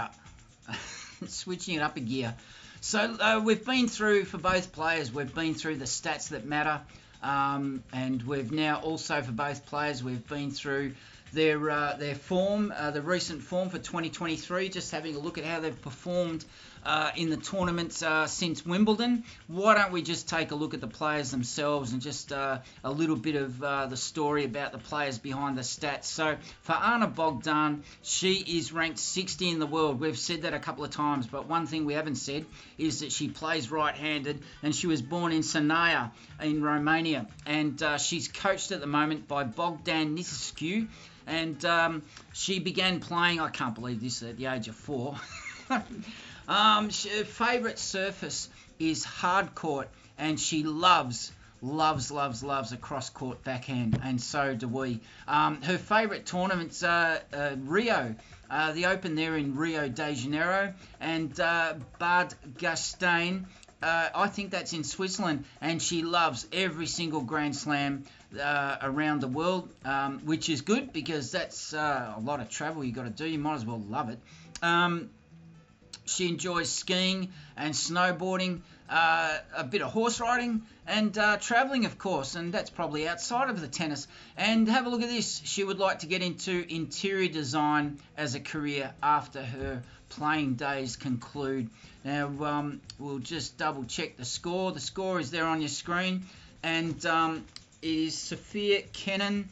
[SPEAKER 1] it up a gear. So we've been through, for both players, we've been through the stats that matter, and we've now also, for both players, we've been through their form, the recent form for 2023, just having a look at how they've performed in the tournaments since Wimbledon. Why don't we just take a look at the players themselves and just a little bit of the story about the players behind the stats. So for Anna Bogdan, she is ranked 60 in the world. We've said that a couple of times, but one thing we haven't said is that she plays right-handed, and she was born in Sinaia in Romania, and she's coached at the moment by Bogdan, and she began playing, I can't believe this, at the age of 4. Her favourite surface is hard court, and she loves a cross-court backhand, and so do we. Her favourite tournaments are Rio, the Open there in Rio de Janeiro, and Bad Gastein, I think that's in Switzerland, and she loves every single Grand Slam around the world, which is good, because that's a lot of travel you've got to do. You might as well love it. She enjoys skiing and snowboarding, a bit of horse riding, and travelling, of course, and that's probably outside of the tennis. And have a look at this. She would like to get into interior design as a career after her playing days conclude. Now, we'll just double check the score. The score is there on your screen, and is Sofia Kenin.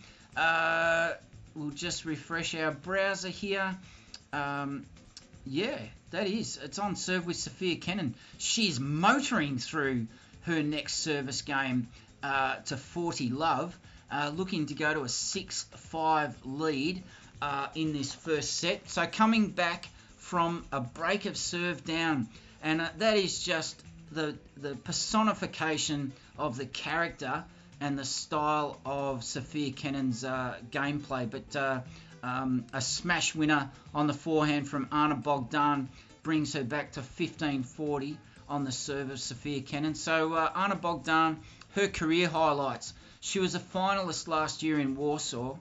[SPEAKER 1] We'll just refresh our browser here. Yeah, that is. It's on serve with Sofia Kenin. She's motoring through her next service game to 40 love, looking to go to a 6-5 lead in this first set. So coming back from a break of serve down, and that is just the personification of the character and the style of Sofia Kenin's gameplay. But a smash winner on the forehand from Anna Bogdan brings her back to 15-40 on the serve of Sofia Kenin. So Anna Bogdan, her career highlights. She was a finalist last year in Warsaw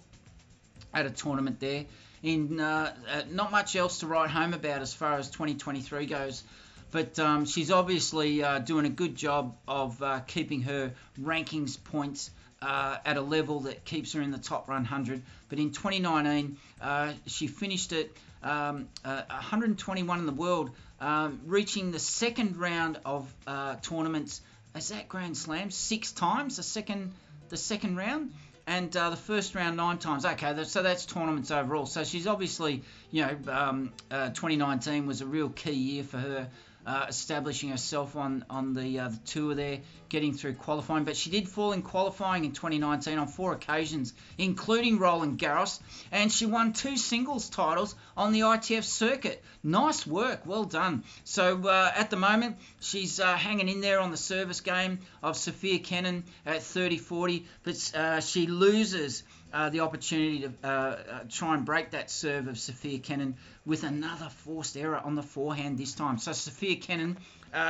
[SPEAKER 1] at a tournament there. Not much else to write home about as far as 2023 goes. But she's obviously doing a good job of keeping her rankings points at a level that keeps her in the top 100. But in 2019, she finished at 121 in the world reaching the second round of tournaments. Is that Grand Slam 6 times? The second round, and the first round 9 times. Okay, so that's tournaments overall. So she's obviously, 2019 was a real key year for her, establishing herself on the tour there, getting through qualifying. But she did fall in qualifying in 2019 on 4 occasions, including Roland Garros, and she won 2 singles titles on the ITF circuit. Nice work, well done. So at the moment, she's hanging in there on the service game of Sofia Kenin at 30-40, but she loses the opportunity to try and break that serve of Sofia Kenin with another forced error on the forehand this time. So Sofia Kenin,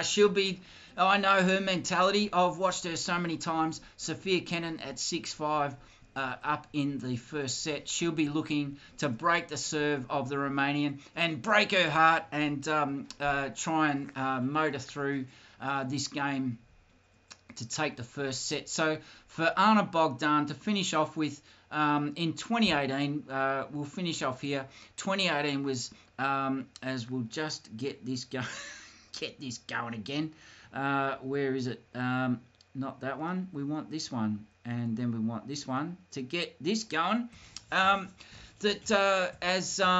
[SPEAKER 1] she'll be, I know her mentality. I've watched her so many times. Sofia Kenin at 6-5 up in the first set. She'll be looking to break the serve of the Romanian and break her heart and try and motor through this game to take the first set. So for Ana Bogdan to finish off with, in 2018, we'll finish off here. 2018 was, as we'll just get this going again. Where is it? Not that one. We want this one, and then we want this one to get this going. As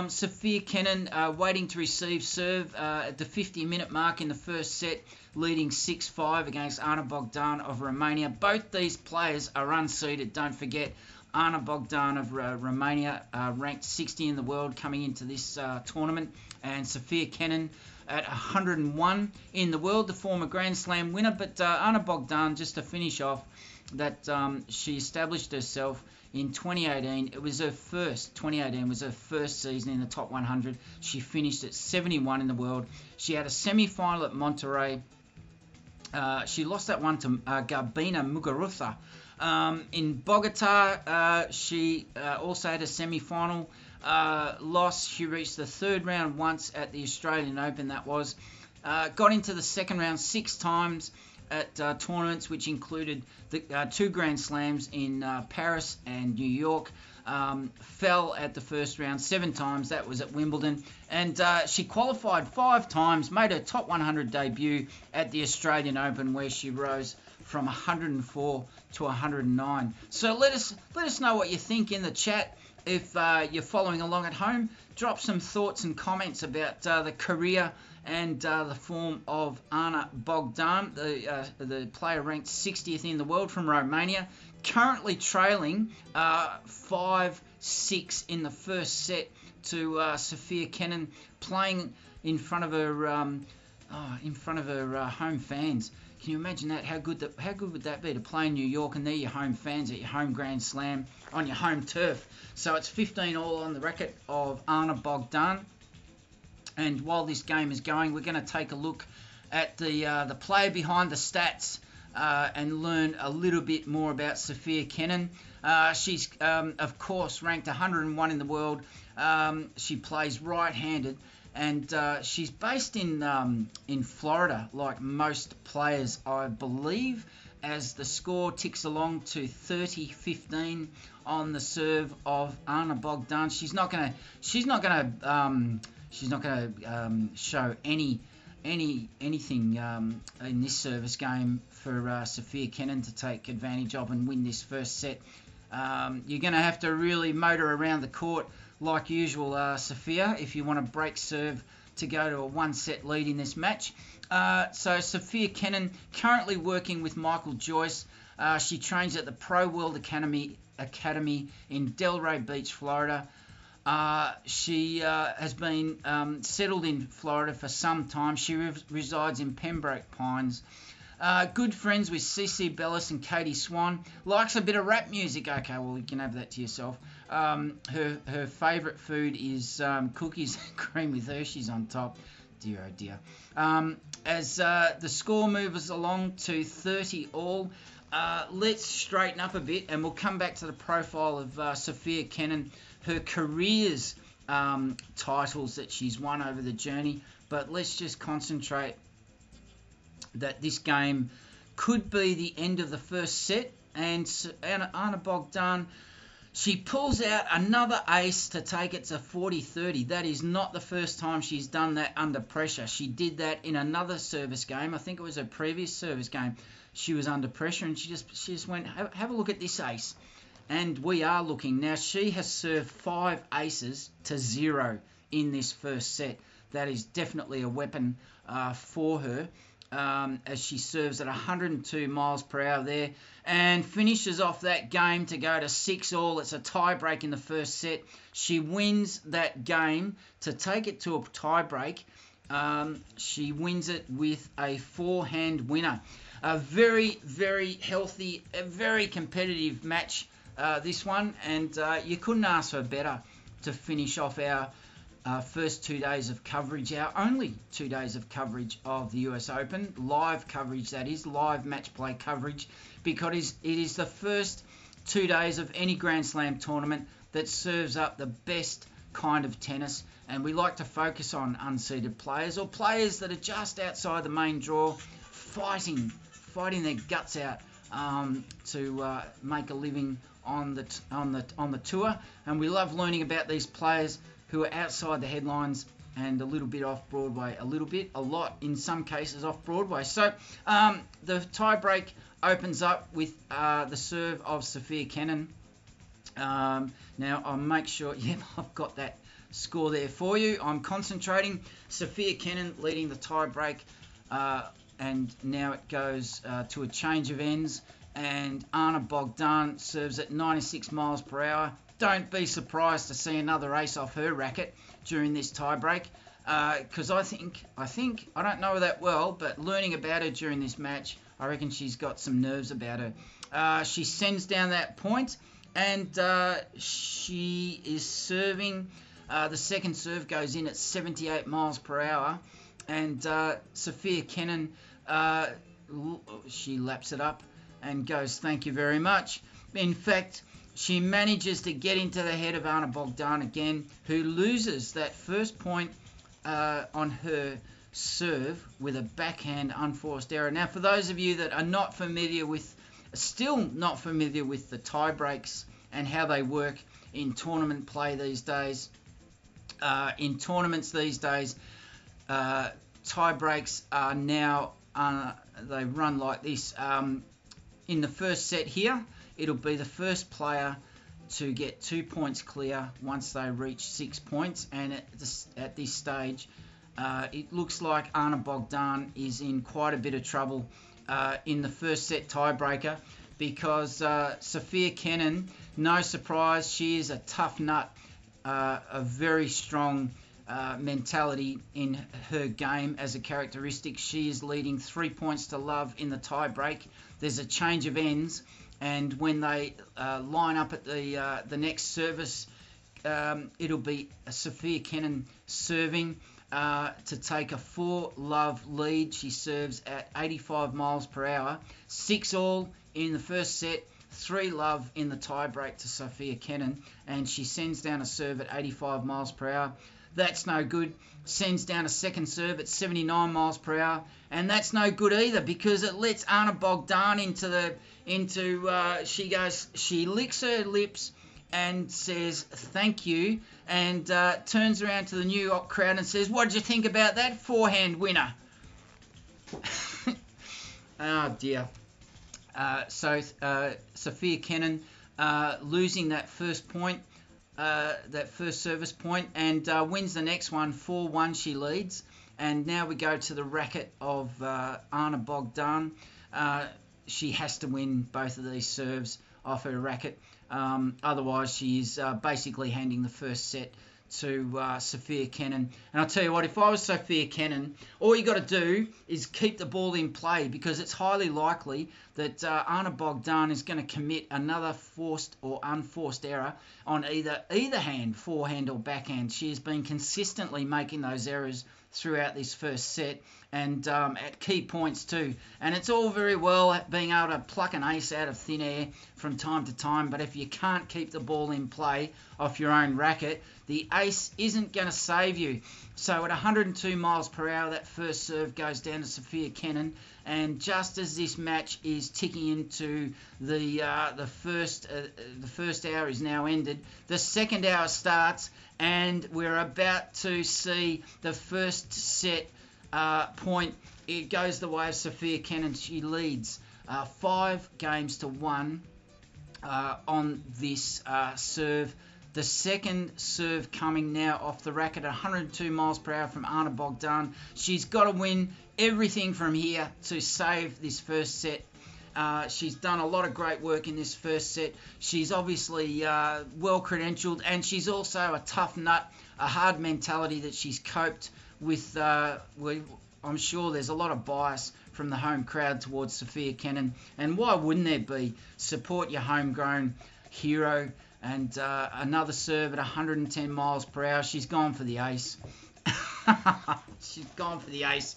[SPEAKER 1] Sofia Kenin waiting to receive serve at the 50-minute mark in the first set, leading 6-5 against Ana Bogdan of Romania. Both these players are unseeded, don't forget. Ana Bogdan of Romania, ranked 60 in the world coming into this tournament, and Sofia Kenin at 101 in the world, the former Grand Slam winner. But Ana Bogdan, just to finish off, that she established herself in 2018. 2018 was her first season in the top 100. She finished at 71 in the world. She had a semi-final at Monterrey. She lost that one to Garbina Muguruza. In Bogota, she also had a semi-final loss. She reached the third round once at the Australian Open, that was. Got into the second round 6 times at tournaments, which included the 2 Grand Slams in Paris and New York. Fell at the first round 7 times. That was at Wimbledon. And she qualified 5 times, made her top 100 debut at the Australian Open, where she rose from 104 to 109. So let us know what you think in the chat. If you're following along at home, drop some thoughts and comments about the career and the form of Ana Bogdan, the player ranked 60th in the world from Romania, currently trailing 5-6 in the first set to Sofia Kenin, playing in front of her home fans. Can you imagine that? How good would that be to play in New York and they're your home fans at your home Grand Slam on your home turf? So it's 15-all on the record of Ana Bogdan. And while this game is going, we're going to take a look at the player behind the stats and learn a little bit more about Sofia Kenin. She's, of course, ranked 101 in the world. She plays right-handed. And she's based in Florida, like most players, I believe, as the score ticks along to 30-15 on the serve of Ana Bogdan. She's not gonna show anything in this service game for Sofia Kenin to take advantage of and win this first set. You're going to have to really motor around the court like usual, Sofia, if you want to break serve to go to a 1-set lead in this match. So Sofia Kenin currently working with Michael Joyce. She trains at the Pro World Academy in Delray Beach, Florida. She has been settled in Florida for some time. She resides in Pembroke Pines. Good friends with CC Bellis and Katie Swan. Likes a bit of rap music. Okay, well, you can have that to yourself. Her favourite food is cookies and cream with Hershey's on top. Dear, oh dear. As the score moves along to 30-all, let's straighten up a bit and we'll come back to the profile of Sofia Kenin, her career's titles that she's won over the journey. But let's just concentrate that this game could be the end of the first set, and Ana Bogdan She pulls out another ace to take it to 40-30. That is not the first time she's done that under pressure. She did that in another service game. I think it was her previous service game. She was under pressure and she just went, have a look at this ace. And we are looking. Now, she has served 5 aces to 0 in this first set. That is definitely a weapon for her. As she serves at 102 miles per hour there and finishes off that game to go to 6-all. It's a tie break in the first set. She wins that game to take it to a tie break. She wins it with a 4-hand winner. A very, very healthy, a very competitive match, this one, and you couldn't ask for better to finish off our first 2 days of coverage, our only 2 days of coverage of the US Open, live coverage, that is, live match play coverage, because it is the first 2 days of any Grand Slam tournament that serves up the best kind of tennis, and we like to focus on unseeded players or players that are just outside the main draw, fighting their guts out to make a living on the tour, and we love learning about these players who are outside the headlines and a little bit off Broadway, a lot in some cases off Broadway. So the tiebreak opens up with the serve of Sofia Kenin. Now I'll make sure, I've got that score there for you. I'm concentrating. Sofia Kenin leading the tiebreak, and now it goes to a change of ends, and Anna Bogdan serves at 96 miles per hour. Don't be surprised to see another ace off her racket during this tiebreak, because I don't know her that well, but learning about her during this match, I reckon she's got some nerves about her. She sends down that point, and she is serving. The second serve goes in at 78 miles per hour, and Sofia Kenin, she laps it up and goes, thank you very much. In fact, she manages to get into the head of Anna Bogdan again, who loses that first point on her serve with a backhand unforced error. Now, for those of you that are still not familiar with the tie breaks and how they work in tournament play these days, in tournaments these days, tie breaks are now, they run like this. In the first set here, it'll be the first player to get 2 points clear once they reach 6 points. And at this stage, it looks like Anna Bogdan is in quite a bit of trouble in the first set tiebreaker, because Sofia Kenin, no surprise, she is a tough nut, a very strong mentality in her game as a characteristic. She is leading 3 points to love in the tiebreak. There's a change of ends, and when they line up at the next service, it'll be Sofia Kenin serving to take a 4-love lead. She serves at 85 miles per hour, 6-all in the first set, 3-love in the tiebreak to Sofia Kenin, and she sends down a serve at 85 miles per hour. That's no good. Sends down a second serve at 79 miles per hour, and that's no good either, because it lets Anna Bogdan she licks her lips and says thank you, and turns around to the New York crowd and says, what did you think about that forehand winner? Oh dear. So Sofia Kenin losing that first point, that first service point, and wins the next one 4-1. She leads, and now we go to the racket of Anna Bogdan. She has to win both of these serves off her racket, otherwise she is basically handing the first set to Sofia Kenin. And I'll tell you what, if I was Sofia Kenin, all you got to do is keep the ball in play, because it's highly likely that Anna Bogdan is going to commit another forced or unforced error on either hand, forehand or backhand. She has been consistently making those errors throughout this first set, and at key points too. And it's all very well being able to pluck an ace out of thin air from time to time, but if you can't keep the ball in play off your own racket, the ace isn't going to save you. So at 102 miles per hour, that first serve goes down to Sofia Kenin, and just as this match is ticking into the first hour is now ended, the second hour starts, and we're about to see the first set point. It goes the way of Sofia Kenin. She leads 5-1 on this serve. The second serve coming now off the racket at 102 miles per hour from Bogdan. She's got to win everything from here to save this first set. She's done a lot of great work in this first set. She's obviously well credentialed, and she's also a tough nut, a hard mentality that she's coped with. I'm sure there's a lot of bias from the home crowd towards Sofia Kenin, and why wouldn't there be? Support your homegrown hero. And another serve at 110 miles per hour. She's gone for the ace. She's gone for the ace.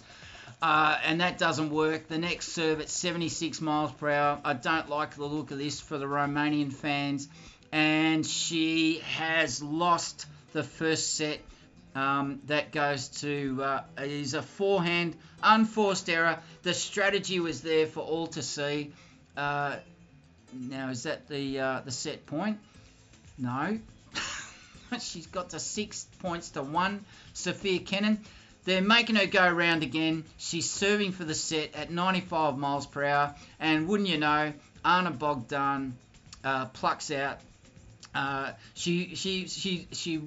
[SPEAKER 1] And that doesn't work. The next serve at 76 miles per hour. I don't like the look of this for the Romanian fans. And she has lost the first set. That goes to, it is a forehand, unforced error. The strategy was there for all to see. Now, is that the set point? No. She's got to 6 points to 1. Sofia Kenin. They're making her go round again. She's serving for the set at 95 miles per hour. And wouldn't you know, Bogdan plucks out. She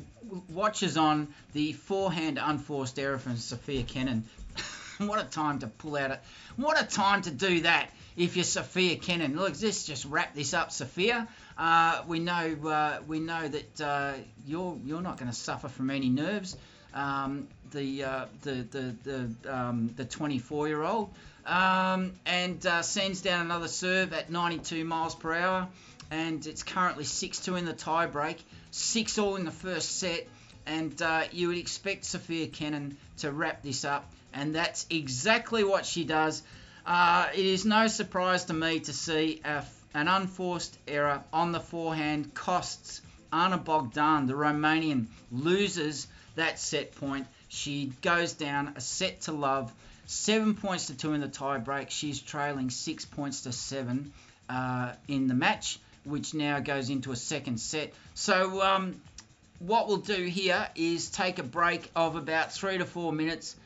[SPEAKER 1] watches on the forehand unforced error from Sofia Kenin. What a time to pull out it. What a time to do that if you're Sofia Kenin. Look, let's just wrap this up, Sofia. We know that you're not going to suffer from any nerves. The 24-year-old and sends down another serve at 92 miles per hour, and it's currently 6-2 in the tie break, 6-all in the first set, and you would expect Sofia Kenin to wrap this up, and that's exactly what she does. It is no surprise to me to see an unforced error on the forehand costs Bogdan, the Romanian, loses that set point. She goes down a set to love, 7 points to 2 in the tie break. She's trailing 6 points to 7 in the match, which now goes into a second set. So what we'll do here is take a break of about 3 to 4 minutes.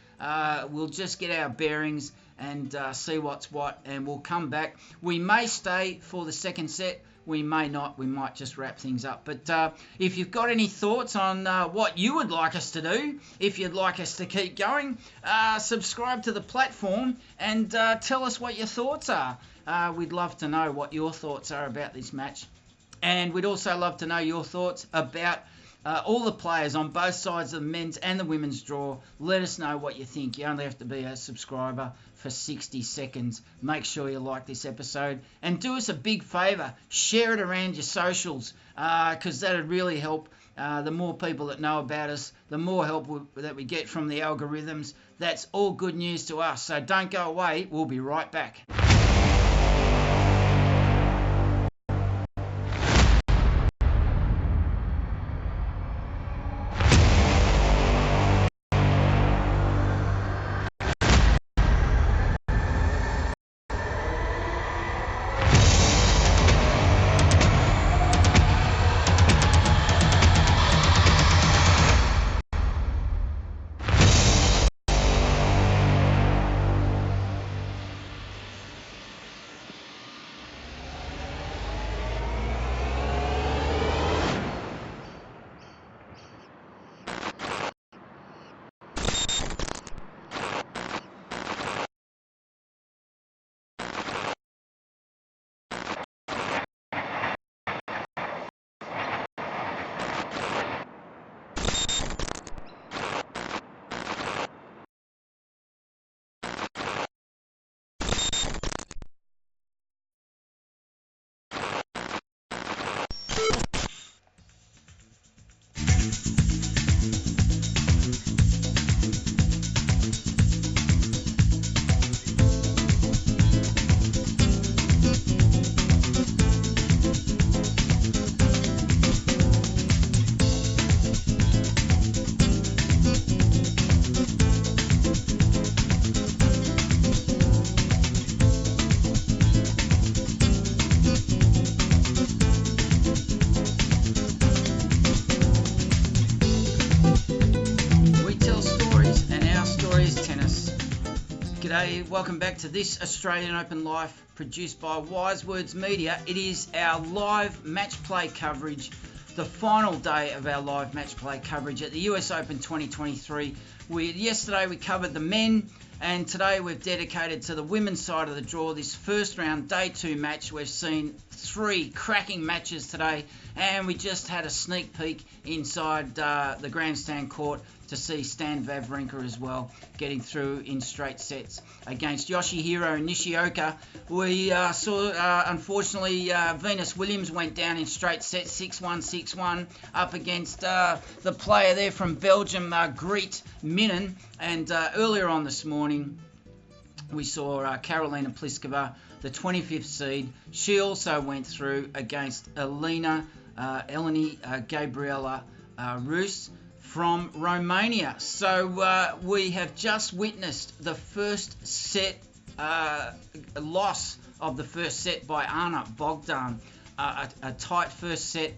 [SPEAKER 1] We'll just get our bearings and see what's what, and we'll come back. We may stay for the second set. We may not. We might just wrap things up. But if you've got any thoughts on what you would like us to do, if you'd like us to keep going, subscribe to the platform and tell us what your thoughts are. We'd love to know what your thoughts are about this match. And we'd also love to know your thoughts about all the players on both sides of the men's and the women's draw. Let us know what you think. You only have to be a subscriber for 60 seconds. Make sure you like this episode. And do us a big favour. Share it around your socials, because that would really help. The more people that know about us, the more help that we get from the algorithms. That's all good news to us. So don't go away. We'll be right back. G'day, welcome back to this Australian Open Live produced by Wise Words Media. It is our live match play coverage, the final day of our live match play coverage at the US Open 2023. Yesterday we covered the men, and today we've dedicated to the women's side of the draw. This first round day 2 match, we've seen 3 cracking matches today, and we just had a sneak peek inside the grandstand court to see Stan Wawrinka as well, getting through in straight sets against Yoshihiro Nishioka. We saw, unfortunately, Venus Williams went down in straight sets, 6-1, 6-1, up against the player there from Belgium, Greet Minen. And earlier on this morning, we saw Karolina Pliskova, the 25th seed. She also went through against Eleni Gabriela Rus from Romania. So we have just witnessed the first set loss of the first set by Anna Bogdan. A tight first set.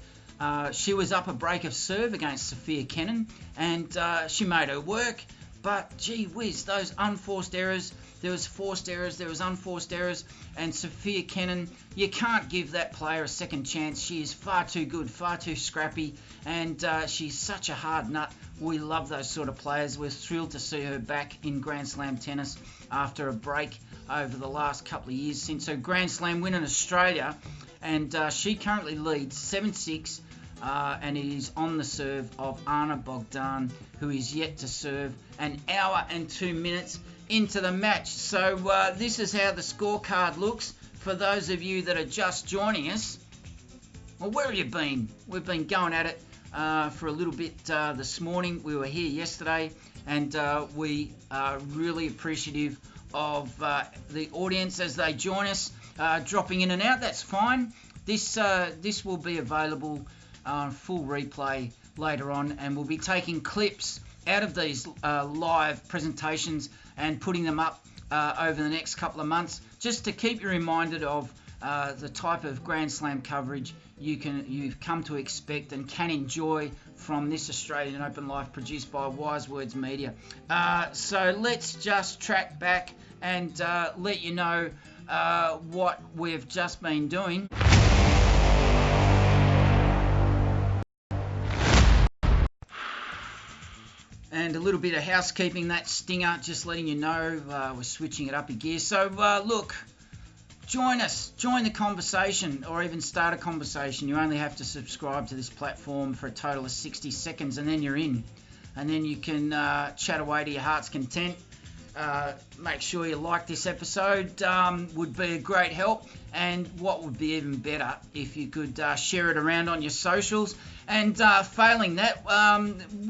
[SPEAKER 1] She was up a break of serve against Sofia Kenin, and she made her work. But gee whiz, those unforced errors. There was forced errors, there was unforced errors, and Sofia Kenin, you can't give that player a second chance. She is far too good, far too scrappy, and she's such a hard nut. We love those sort of players. We're thrilled to see her back in Grand Slam tennis after a break over the last couple of years since her Grand Slam win in Australia, and she currently leads 7-6. And it is on the serve of Anna Bogdan, who is yet to serve an hour and 2 minutes into the match. So this is how the scorecard looks for those of you that are just joining us. Well, where have you been? We've been going at it for a little bit this morning. We were here yesterday, and we are really appreciative of the audience as they join us, dropping in and out. That's fine. This will be available full replay later on, and we'll be taking clips out of these live presentations and putting them up over the next couple of months, just to keep you reminded of the type of Grand Slam coverage you've come to expect and can enjoy from this Australian Open Live produced by Wise Words Media. So let's just track back and let you know what we've just been doing. And a little bit of housekeeping, that stinger, just letting you know we're switching it up a gear. So look, join us, join the conversation, or even start a conversation. You only have to subscribe to this platform for a total of 60 seconds, and then you're in. And then you can chat away to your heart's content. Make sure you like this episode, would be a great help. And what would be even better if you could share it around on your socials. And failing that,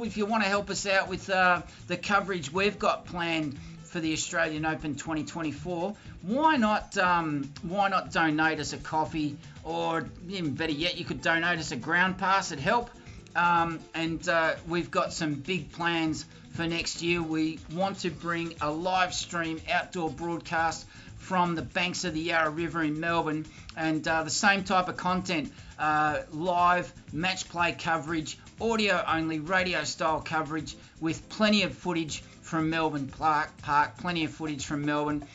[SPEAKER 1] if you want to help us out with the coverage we've got planned for the Australian Open 2024, why not donate us a coffee, or even better yet, you could donate us a ground pass. It'd help. And we've got some big plans for next year. We want to bring a live stream outdoor broadcast from the banks of the Yarra River in Melbourne, and the same type of content, live match play coverage, audio only, radio style coverage with plenty of footage from Melbourne Park, plenty of footage from Melbourne,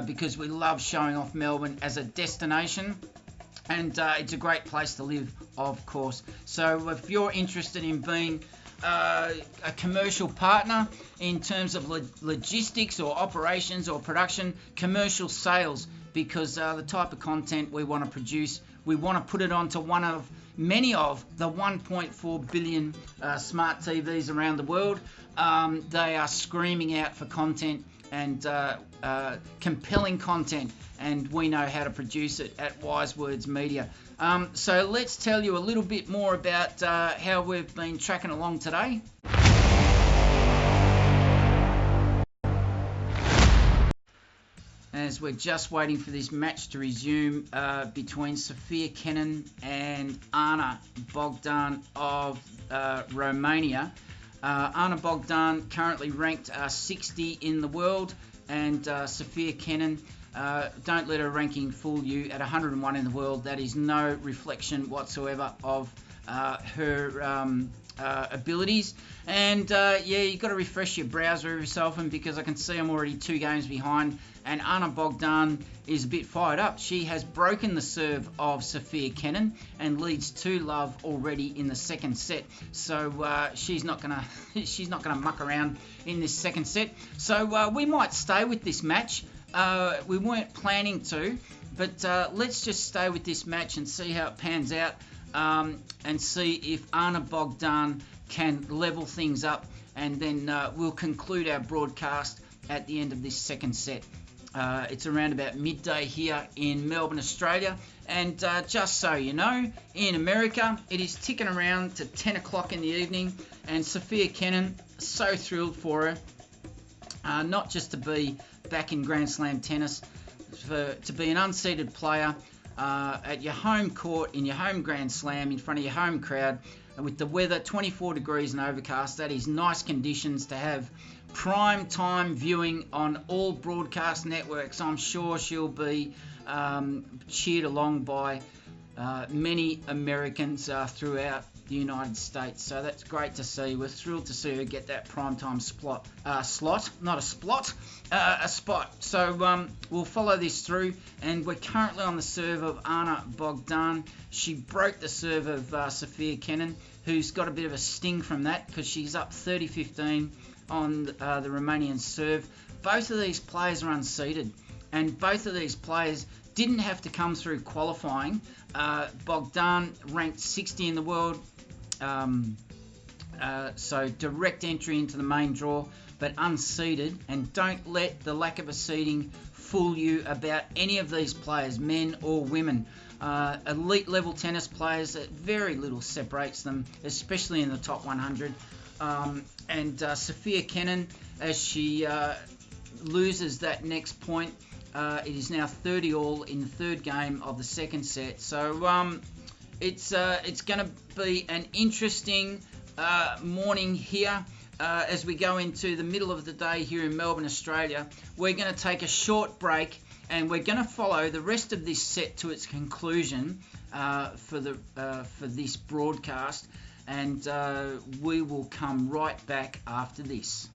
[SPEAKER 1] because we love showing off Melbourne as a destination. And it's a great place to live, of course. So if you're interested in being a commercial partner in terms of logistics or operations or production, commercial sales, because the type of content we want to produce, we want to put it onto many of the 1.4 billion smart TVs around the world. They are screaming out for content, and compelling content, and we know how to produce it at Wise Words Media. So let's tell you a little bit more about how we've been tracking along today. As we're just waiting for this match to resume between Sofia Kenin and Anna Bogdan of Romania. Anna Bogdan currently ranked 60 in the world, and Sofia Kenin, don't let her ranking fool you, at 101 in the world. That is no reflection whatsoever of her abilities. And yeah, you've got to refresh your browser every so often, because I can see I'm already 2 games behind, and Anna Bogdan is a bit fired up. She has broken the serve of Sofia Kenin and leads 2-love already in the second set. So she's not gonna muck around in this second set. So we might stay with this match. We weren't planning to, but let's just stay with this match and see how it pans out, and see if Anna Bogdan can level things up, and then we'll conclude our broadcast at the end of this second set. It's around about midday here in Melbourne, Australia, and just so you know, in America it is ticking around to 10 o'clock in the evening, and Sofia Kenin, so thrilled for her, not just to be back in Grand Slam tennis, to be an unseeded player at your home court, in your home Grand Slam, in front of your home crowd, and with the weather 24 degrees and overcast. That is nice conditions to have prime time viewing on all broadcast networks. I'm sure she'll be cheered along by many Americans throughout the United States. So that's great to see. We're thrilled to see her get that primetime slot, not a splot, a spot. So we'll follow this through, and we're currently on the serve of Anna Bogdan. She broke the serve of Sofia Kenin, who's got a bit of a sting from that, because she's up 30-15 on the Romanian serve. Both of these players are unseeded, and both of these players didn't have to come through qualifying. Bogdan ranked 60 in the world, so direct entry into the main draw, but unseeded. And don't let the lack of a seeding fool you about any of these players, men or women. Elite level tennis players, very little separates them, especially in the top 100. And Sofia Kenin, as she loses that next point, it is now 30-all in the third game of the second set. So it's going to be an interesting morning here as we go into the middle of the day here in Melbourne, Australia. We're going to take a short break, and we're going to follow the rest of this set to its conclusion for this broadcast, and we will come right back after this.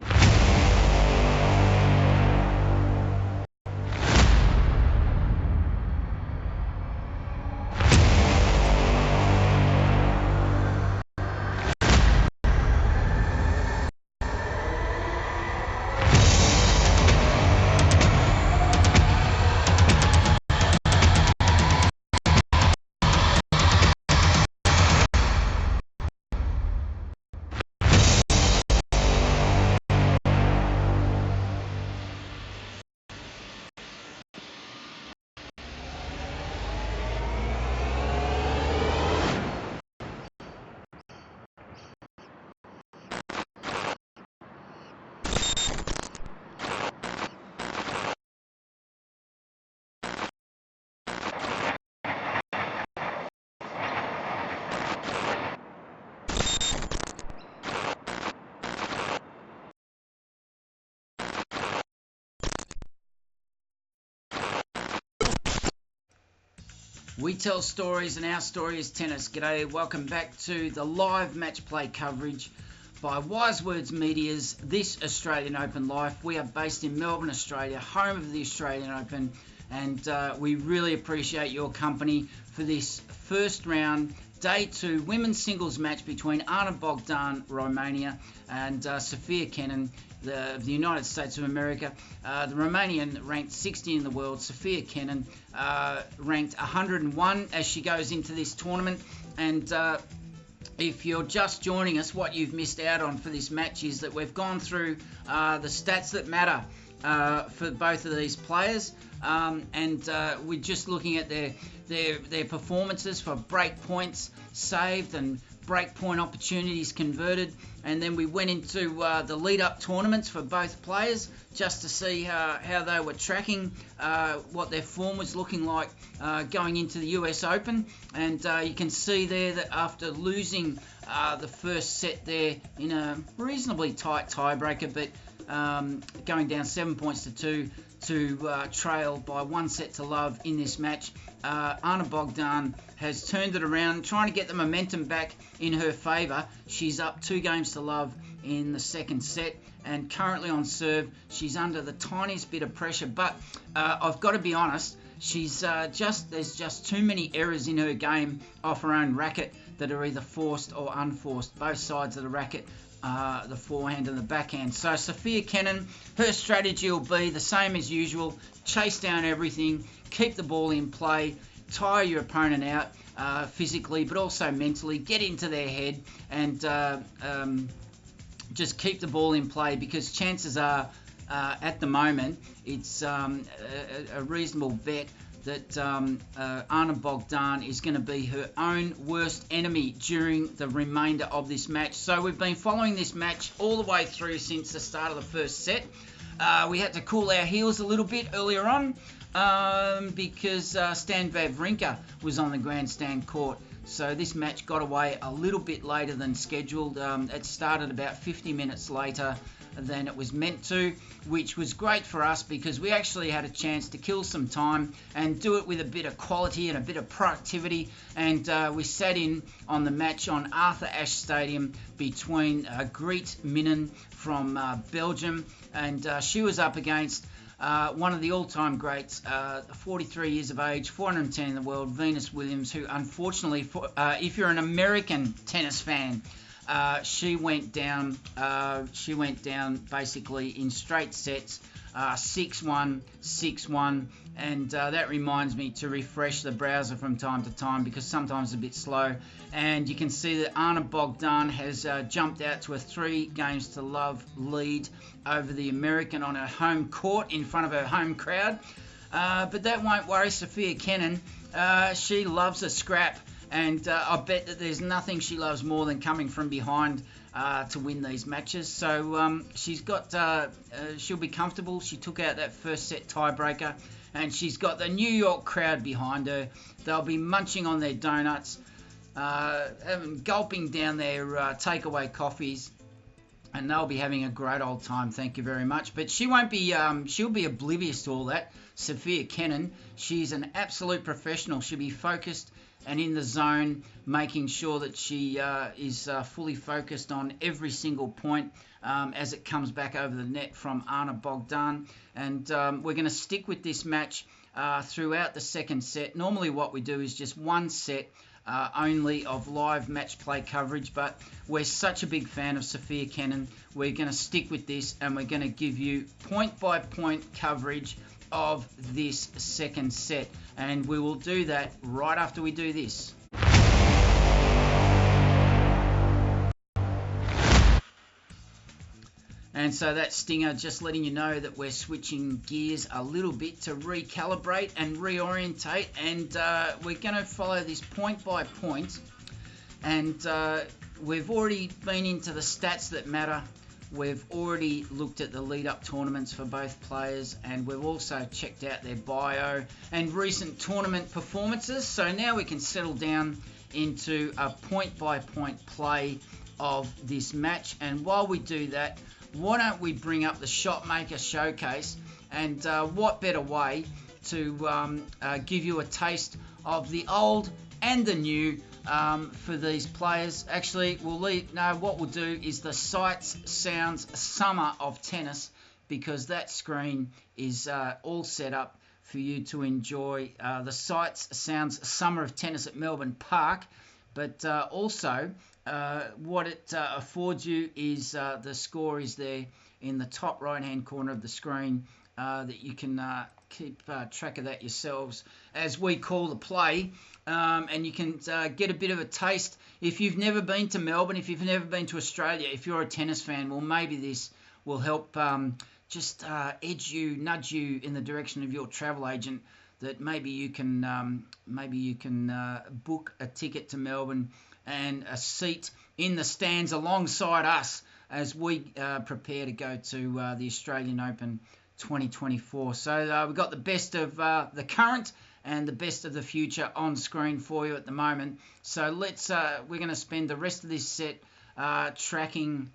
[SPEAKER 1] We tell stories, and our story is tennis. G'day, welcome back to the live match play coverage by Wise Words Media's This Australian Open Live. We are based in Melbourne, Australia, home of the Australian Open, and we really appreciate your company for this first round Day 2 women's singles match between Anna Bogdan, Romania, and Sofia Kenin, the United States of America. The Romanian ranked 60 in the world. Sofia Kenin ranked 101 as she goes into this tournament. And if you're just joining us, what you've missed out on for this match is that we've gone through the stats that matter for both of these players, and we're just looking at their performances for break points saved and break point opportunities converted, and then we went into the lead-up tournaments for both players just to see how they were tracking, what their form was looking like going into the US Open. And you can see there that after losing the first set there in a reasonably tight tiebreaker, but going down 7 points to 2, to trail by 1-0 in this match. Bogdan has turned it around, trying to get the momentum back in her favour. She's up 2-0 in the second set, and currently on serve, she's under the tiniest bit of pressure. But I've got to be honest, there's just too many errors in her game off her own racket that are either forced or unforced, both sides of the racket, the forehand and the backhand. So Sofia Kenin, her strategy will be the same as usual: chase down everything, keep the ball in play, tire your opponent out physically, but also mentally, get into their head, and just keep the ball in play, because chances are, at the moment, it's a reasonable bet that Bogdan is going to be her own worst enemy during the remainder of this match. So we've been following this match all the way through since the start of the first set. We had to cool our heels a little bit earlier on because Stan Wawrinka was on the grandstand court. So this match got away a little bit later than scheduled. It started about 50 minutes later than it was meant to, which was great for us because we actually had a chance to kill some time and do it with a bit of quality and a bit of productivity. And we sat in on the match on Arthur Ashe Stadium between Greet Minnen from Belgium, and she was up against one of the all-time greats, 43 years of age, 410 in the world, Venus Williams, who unfortunately, if you're an American tennis fan, she went down basically in straight sets, 6-1, 6-1, and that reminds me to refresh the browser from time to time because sometimes it's a bit slow. And you can see that Bogdan has jumped out to a 3-0 lead over the American on her home court in front of her home crowd. But that won't worry Sofia Kenin. She loves a scrap. And I bet that there's nothing she loves more than coming from behind to win these matches. So she'll be comfortable. She took out that first set tiebreaker, and she's got the New York crowd behind her. They'll be munching on their donuts, gulping down their takeaway coffees, and they'll be having a great old time. Thank you very much. But she won't be. She'll be oblivious to all that. Sofia Kenin, she's an absolute professional. She'll be focused and in the zone, making sure that she is fully focused on every single point as it comes back over the net from Bogdan. And we're going to stick with this match throughout the second set. Normally what we do is just one set only of live match play coverage, but we're such a big fan of Sofia Kenin, we're going to stick with this, and we're going to give you point-by-point coverage of this second set, and we will do that right after we do this. And so that stinger just letting you know that we're switching gears a little bit to recalibrate and reorientate, and we're going to follow this point by point. And we've already been into the stats that matter. We've already looked at the lead-up tournaments for both players, and we've also checked out their bio and recent tournament performances. So now we can settle down into a point-by-point play of this match. And while we do that, why don't we bring up the Shotmaker Showcase, and what better way to give you a taste of the old and the new for these players. Actually, what we'll do is the Sights, Sounds, Summer of Tennis, because that screen is all set up for you to enjoy the Sights, Sounds, Summer of Tennis at Melbourne Park. But also, what it affords you is the score is there in the top right-hand corner of the screen, that you can keep track of that yourselves as we call the play. And you can get a bit of a taste. If you've never been to Melbourne, if you've never been to Australia, if you're a tennis fan, well, maybe this will help just nudge you in the direction of your travel agent, that maybe you can book a ticket to Melbourne and a seat in the stands alongside us as we prepare to go to the Australian Open 2024. So we've got the best of the current and the best of the future on screen for you at the moment. So we're going to spend the rest of this set tracking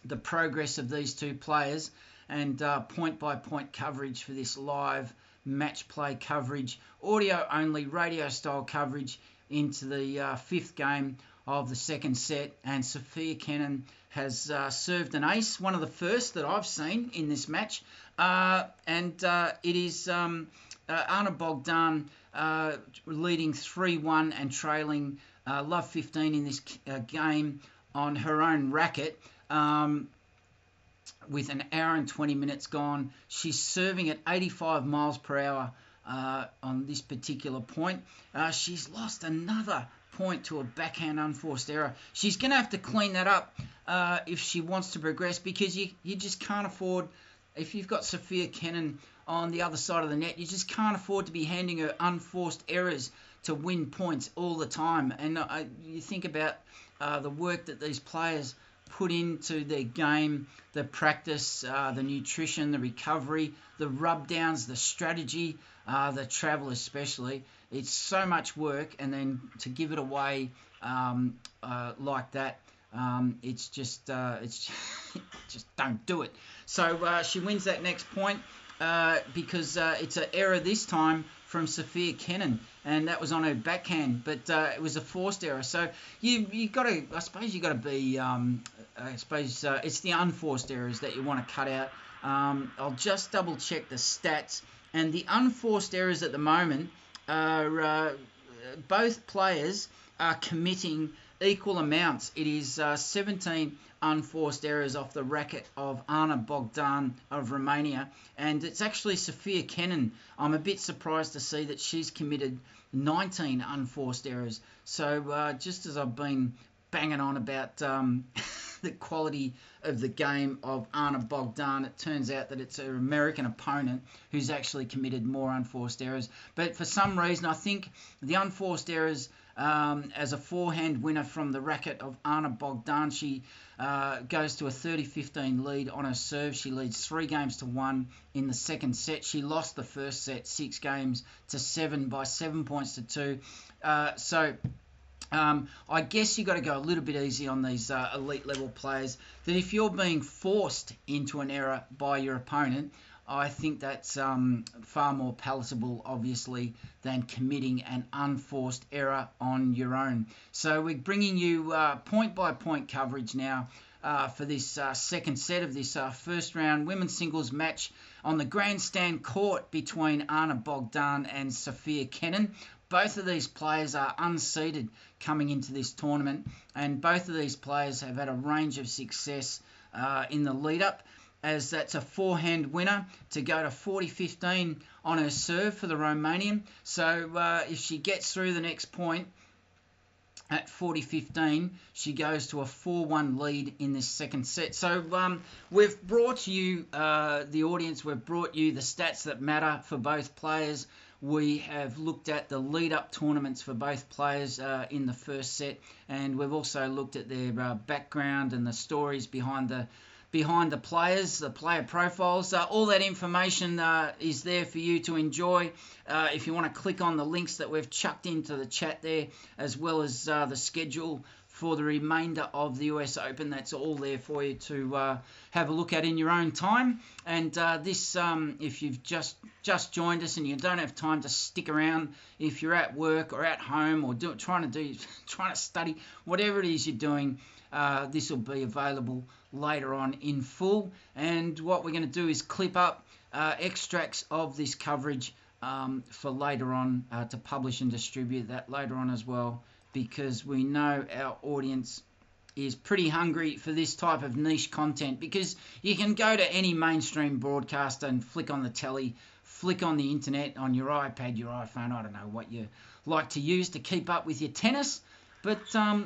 [SPEAKER 1] the progress of these two players. and point-by-point coverage for this live match play coverage, audio only, radio style coverage into the fifth game of the second set. And Sofia Kenin has served an ace, one of the first that I've seen in this match, and it is Anna Bogdan leading 3-1 and trailing love 15 in this game on her own racket. With an hour and 20 minutes gone. She's serving at 85 miles per hour on this particular point. She's lost another point to a backhand unforced error. She's going to have to clean that up if she wants to progress, because you just can't afford, if you've got Sofia Kenin on the other side of the net, you just can't afford to be handing her unforced errors to win points all the time. And you think about the work that these players put into their game, the practice, the nutrition, the recovery, the rub downs, the strategy, the travel especially. It's so much work, and then to give it away like that, it's just just don't do it. So she wins that next point because it's an error this time from Sofia Kenin, and that was on her backhand, but it was a forced error. So you got to, I suppose you got to be, it's the unforced errors that you want to cut out. I'll just double check the stats, and the unforced errors at the moment are both players are committing equal amounts. It is 17 unforced errors off the racket of Anna Bogdan of Romania, and it's actually Sofia Kenin. I'm a bit surprised to see that she's committed 19 unforced errors. So just as I've been banging on about the quality of the game of Anna Bogdan, it turns out that it's her American opponent who's actually committed more unforced errors. But for some reason, I think the unforced errors, as a forehand winner from the racket of Anna Bogdan, she goes to a 30-15 lead on her serve. She leads 3-1 in the second set. She lost the first set 6-7 by 7 points to 2. I guess you've got to go a little bit easy on these elite level players, that if you're being forced into an error by your opponent, I think that's far more palatable, obviously, than committing an unforced error on your own. So we're bringing you point-by-point coverage now for this second set of this first round women's singles match on the grandstand court between Anna Bogdan and Sofia Kenin. Both of these players are unseeded coming into this tournament, and both of these players have had a range of success in the lead-up, as that's a forehand winner to go to 40-15 on her serve for the Romanian. So if she gets through the next point at 40-15, she goes to a 4-1 lead in this second set. So we've brought you, the audience, we've brought you the stats that matter for both players. We have looked at the lead-up tournaments for both players in the first set, and we've also looked at their background and the stories behind the players, the player profiles. All that information is there for you to enjoy. If you want to click on the links that we've chucked into the chat there, as well as the schedule for the remainder of the US Open, that's all there for you to have a look at in your own time. And this, if you've just joined us and you don't have time to stick around, if you're at work or at home or trying to study, whatever it is you're doing, this will be available later on in full. And what we're going to do is clip up extracts of this coverage for later on to publish and distribute that later on as well, because we know our audience is pretty hungry for this type of niche content, because you can go to any mainstream broadcaster and flick on the telly, flick on the internet, on your iPad, your iPhone, I don't know what you like to use to keep up with your tennis, but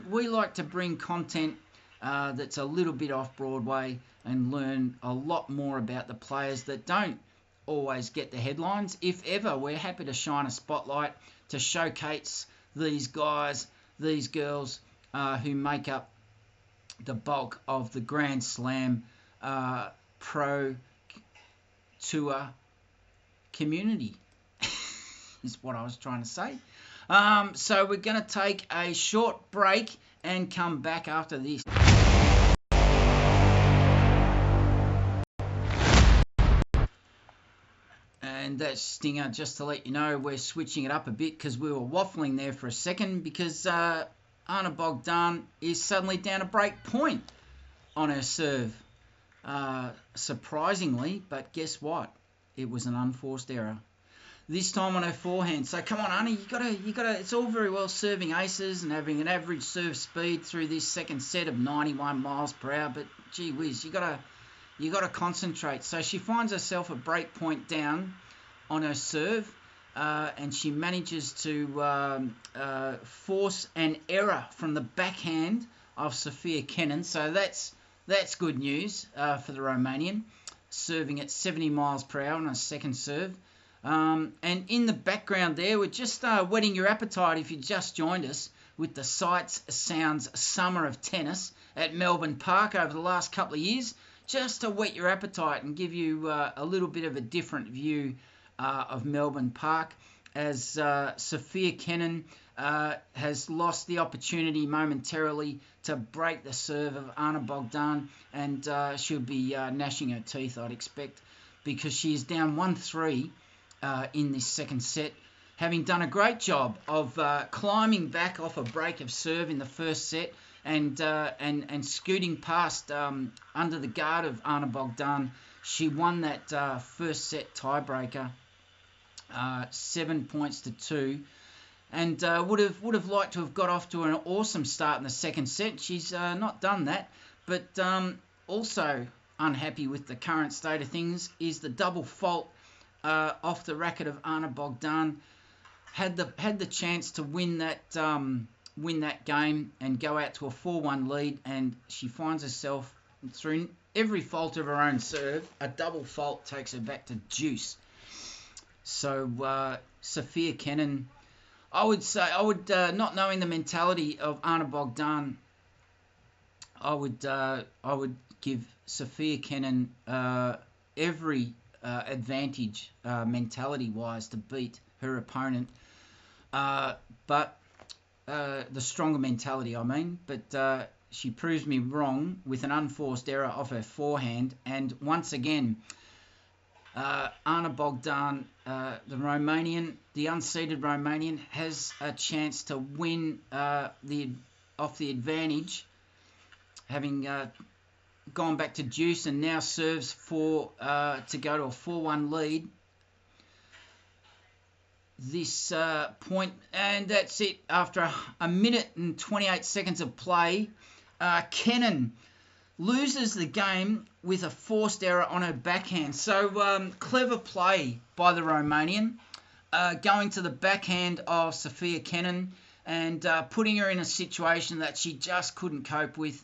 [SPEAKER 1] we like to bring content that's a little bit off Broadway and learn a lot more about the players that don't always get the headlines. If ever, we're happy to shine a spotlight to showcase these guys, these girls who make up the bulk of the Grand Slam Pro Tour community, is what I was trying to say. So we're going to take a short break and come back after this. that stinger, just to let you know, we're switching it up a bit because we were waffling there for a second because Anna Bogdan is suddenly down a break point on her serve. Surprisingly, but guess what? It was an unforced error. This time on her forehand. So come on, Anna, you gotta. It's all very well serving aces and having an average serve speed through this second set of 91 miles per hour, but gee whiz, you gotta concentrate. So she finds herself a break point down on her serve, and she manages to force an error from the backhand of Sofia Kenin. So that's good news for the Romanian, serving at 70 miles per hour on a second serve. And in the background there, we're just whetting your appetite if you just joined us with the Sights, Sounds, Summer of Tennis at Melbourne Park over the last couple of years, just to whet your appetite and give you a little bit of a different view of Melbourne Park, as Sofia Kenin has lost the opportunity momentarily to break the serve of Anna Bogdan, and she'll be gnashing her teeth, I'd expect, because she is down 1-3 in this second set, having done a great job of climbing back off a break of serve in the first set and scooting past under the guard of Anna Bogdan. She won that first set tiebreaker 7-2, and would have liked to have got off to an awesome start in the second set. She's not done that, but also unhappy with the current state of things is the double fault off the racket of Anna Bogdan. Had the chance to win that game and go out to a 4-1 lead, and she finds herself through every fault of her own serve. A double fault takes her back to deuce. So Sofia Kenin, I would not knowing the mentality of Anna Bogdan, I would give Sofia Kenin every advantage mentality-wise to beat her opponent, but the stronger mentality, I mean. But she proves me wrong with an unforced error off her forehand, and once again, Anna Bogdan, the Romanian, the unseeded Romanian, has a chance to win off the advantage, having gone back to deuce and now serves to go to a 4-1 lead. This point, and that's it. After a minute and 28 seconds of play, Kenin loses the game with a forced error on her backhand. So clever play by the Romanian, going to the backhand of Sofia Kenin and putting her in a situation that she just couldn't cope with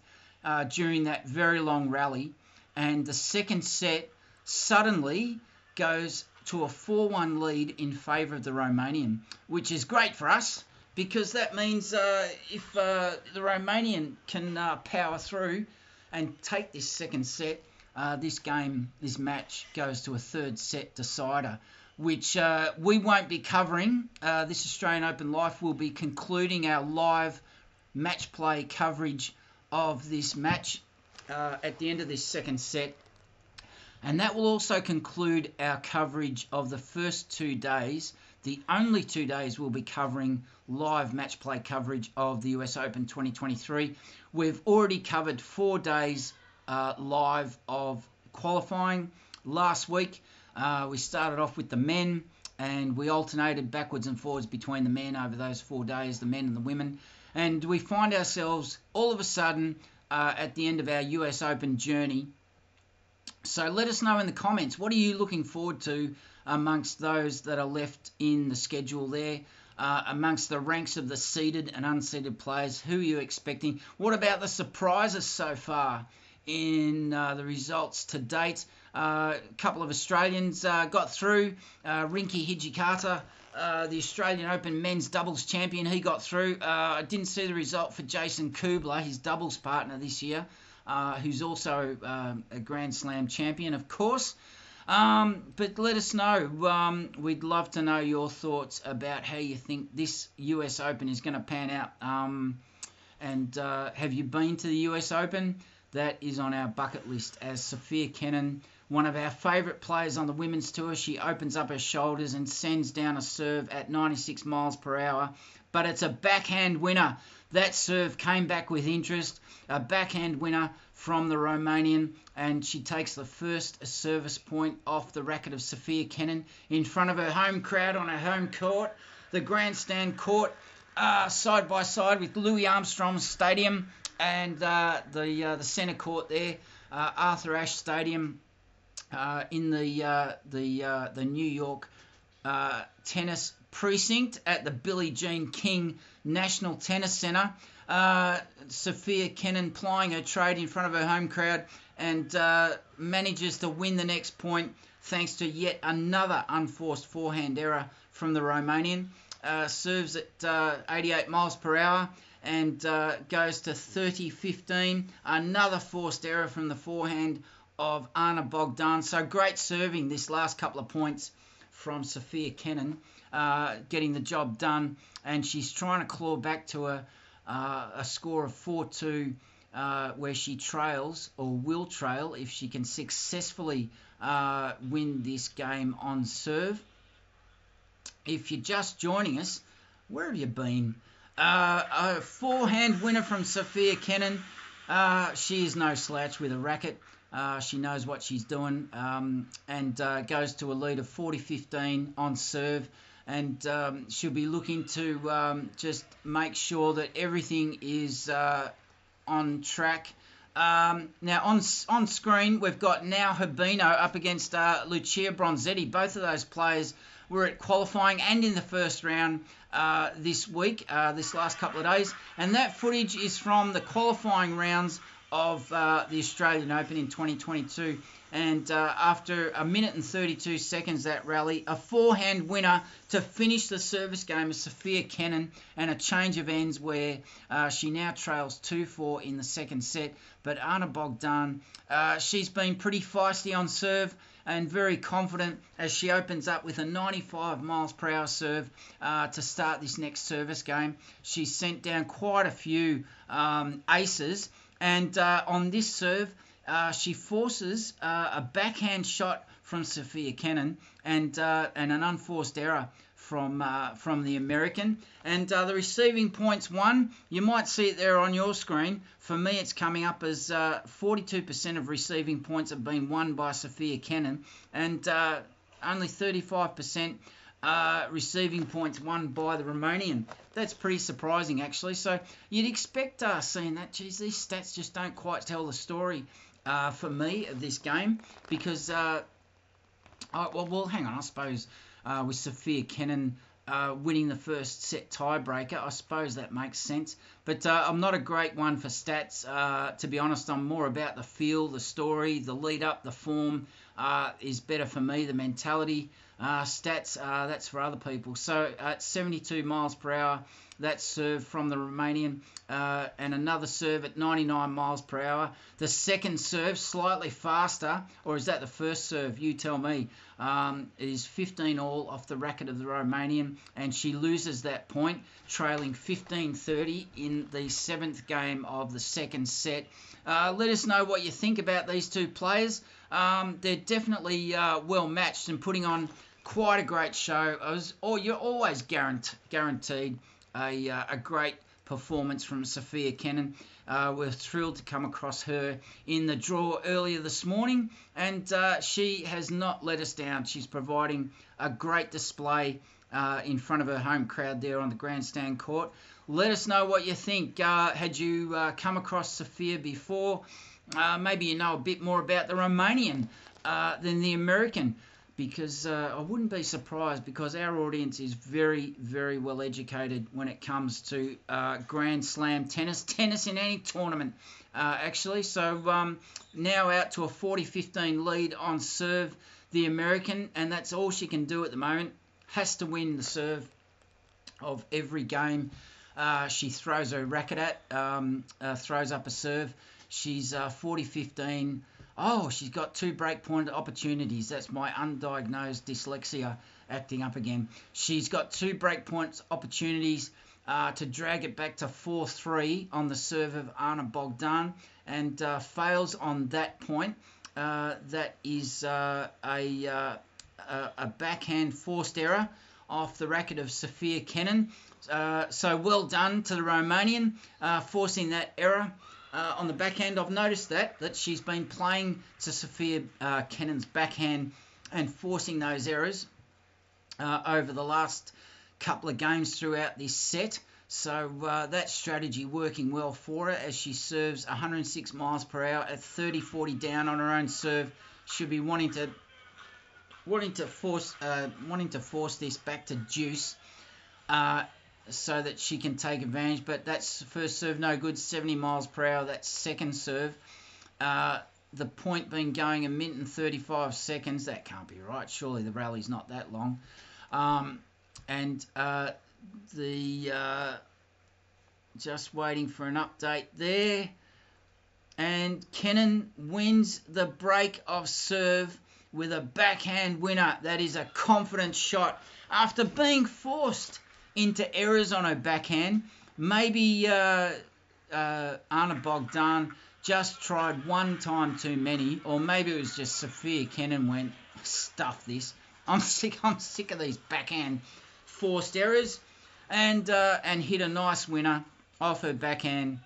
[SPEAKER 1] during that very long rally. And the second set suddenly goes to a 4-1 lead in favour of the Romanian, which is great for us, because that means if the Romanian can power through and take this second set, this match goes to a third set decider, which we won't be covering. This Australian Open Live will be concluding our live match play coverage of this match at the end of this second set. And that will also conclude our coverage of the first 2 days, the only 2 days we'll be covering live match play coverage of the US Open 2023. We've already covered 4 days live of qualifying. Last week, we started off with the men, and we alternated backwards and forwards between the men over those 4 days, the men and the women. And we find ourselves all of a sudden at the end of our US Open journey. So let us know in the comments, what are you looking forward to amongst those that are left in the schedule there, amongst the ranks of the seeded and unseeded players? Who are you expecting? What about the surprises so far in the results to date? A couple of Australians got through. Rinky Hijikata, the Australian Open men's doubles champion, he got through. I didn't see the result for Jason Kubler, his doubles partner this year, who's also a Grand Slam champion, of course. But let us know. We'd love to know your thoughts about how you think this US Open is going to pan out. And have you been to the US Open? That is on our bucket list, as Sofia Kenin one of our favourite players on the women's tour. She opens up her shoulders and sends down a serve at 96 miles per hour. But it's a backhand winner. That serve came back with interest. A backhand winner from the Romanian. And she takes the first service point off the racket of Sofia Kenin in front of her home crowd on her home court. The grandstand court side by side with Louis Armstrong Stadium and the centre court there, Arthur Ashe Stadium in the New York tennis precinct at the Billie Jean King National Tennis Centre. Sofia Kenin plying her trade in front of her home crowd and manages to win the next point thanks to yet another unforced forehand error from the Romanian. Serves at 88 miles per hour and goes to 30-15. Another forced error from the forehand of Anna Bogdan. So great serving this last couple of points from Sofia Kenin, getting the job done. And she's trying to claw back to a score of 4-2 where she trails or will trail if she can successfully win this game on serve. If you're just joining us, where have you been? A forehand winner from Sofia Kenin. She is no slouch with a racket. She knows what she's doing and goes to a lead of 40-15 on serve. And she'll be looking to just make sure that everything is on track. Now, on screen, we've got now Habino up against Lucia Bronzetti. Both of those players were at qualifying and in the first round this week, this last couple of days. And that footage is from the qualifying rounds of the Australian Open in 2022. And after a minute and 32 seconds, that rally, a forehand winner to finish the service game is Sofia Kenin, and a change of ends where she now trails 2-4 in the second set. But Anna Bogdan, she's been pretty feisty on serve and very confident as she opens up with a 95 miles per hour serve to start this next service game. She's sent down quite a few aces, and on this serve, she forces a backhand shot from Sofia Kenin and an unforced error from the American. And the receiving points won. You might see it there on your screen. For me, it's coming up as 42% of receiving points have been won by Sofia Kenin, and only 35% receiving points won by the Romanian. That's pretty surprising, actually. So you'd expect seeing that. Geez, these stats just don't quite tell the story for me of this game because, well, hang on. I suppose with Sofia Kenin winning the first set tiebreaker, I suppose that makes sense. But I'm not a great one for stats. To be honest, I'm more about the feel, the story, the lead up, the form is better for me. The mentality, stats, that's for other people. So at 72 miles per hour, that serve from the Romanian, and another serve at 99 miles per hour. The second serve, slightly faster, or is that the first serve? You tell me. Is 15 all off the racket of the Romanian, and she loses that point, trailing 15-30 in the seventh game of the second set. Let us know what you think about these two players. They're definitely well matched and putting on quite a great show. You're always guaranteed a great performance from Sofia Kenin. We're thrilled to come across her in the draw earlier this morning, and she has not let us down. She's providing a great display in front of her home crowd there on the grandstand court. Let us know what you think. Had you come across Sofia before? Maybe you know a bit more about the Romanian than the American, because I wouldn't be surprised, because our audience is very, very well educated when it comes to Grand Slam tennis in any tournament, actually. So now out to a 40-15 lead on serve, the American, and that's all she can do at the moment. Has to win the serve of every game she throws her racket at, throws up a serve. She's 40-15. Oh, she's got 2 breakpoint opportunities. That's my undiagnosed dyslexia acting up again. She's got 2 breakpoint opportunities to drag it back to 4-3 on the serve of Anna Bogdan, and fails on that point. that is a backhand forced error off the racket of Sofia Kenin. So well done to the Romanian forcing that error on the backhand. I've noticed that she's been playing to Sofia Kenin's backhand and forcing those errors over the last couple of games throughout this set. So that strategy working well for her as she serves 106 miles per hour at 30-40 down on her own serve. She'll be wanting to force this back to deuce so that she can take advantage. But that's first serve no good, 70 miles per hour. That's second serve. The point being going 1 minute and 35 seconds. That can't be right. Surely the rally's not that long. Just waiting for an update there. And Kenin wins the break of serve with a backhand winner. That is a confident shot. After being forced into errors on her backhand, maybe Anna Bogdan just tried one time too many, or maybe it was just Sofia Kenin went, stuff this. I'm sick of these backhand forced errors, and hit a nice winner off her backhand.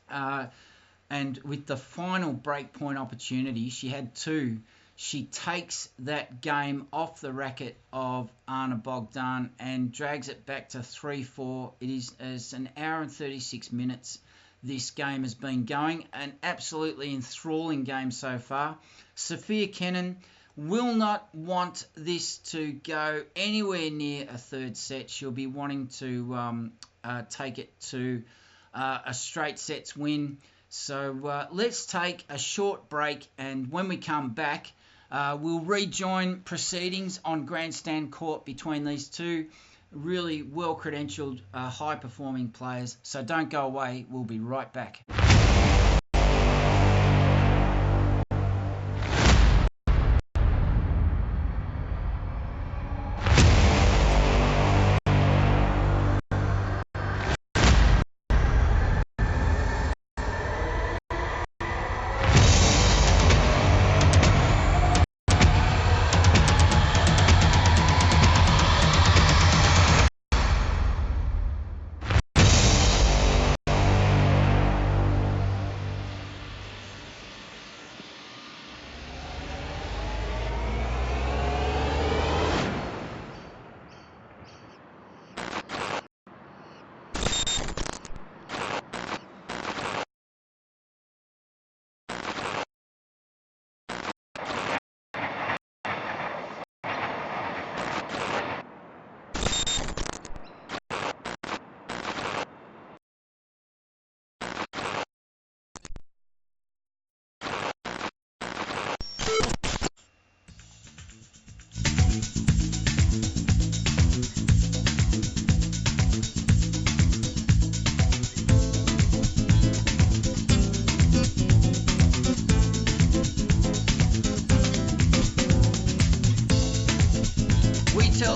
[SPEAKER 1] And with the final breakpoint opportunity, she had two. She takes that game off the racket of Anna Bogdan and drags it back to 3-4. It is an hour and 36 minutes this game has been going. An absolutely enthralling game so far. Sofia Kenin will not want this to go anywhere near a third set. She'll be wanting to take it to a straight sets win. So let's take a short break, and when we come back, we'll rejoin proceedings on grandstand court between these two really well-credentialed, high-performing players. So don't go away. We'll be right back.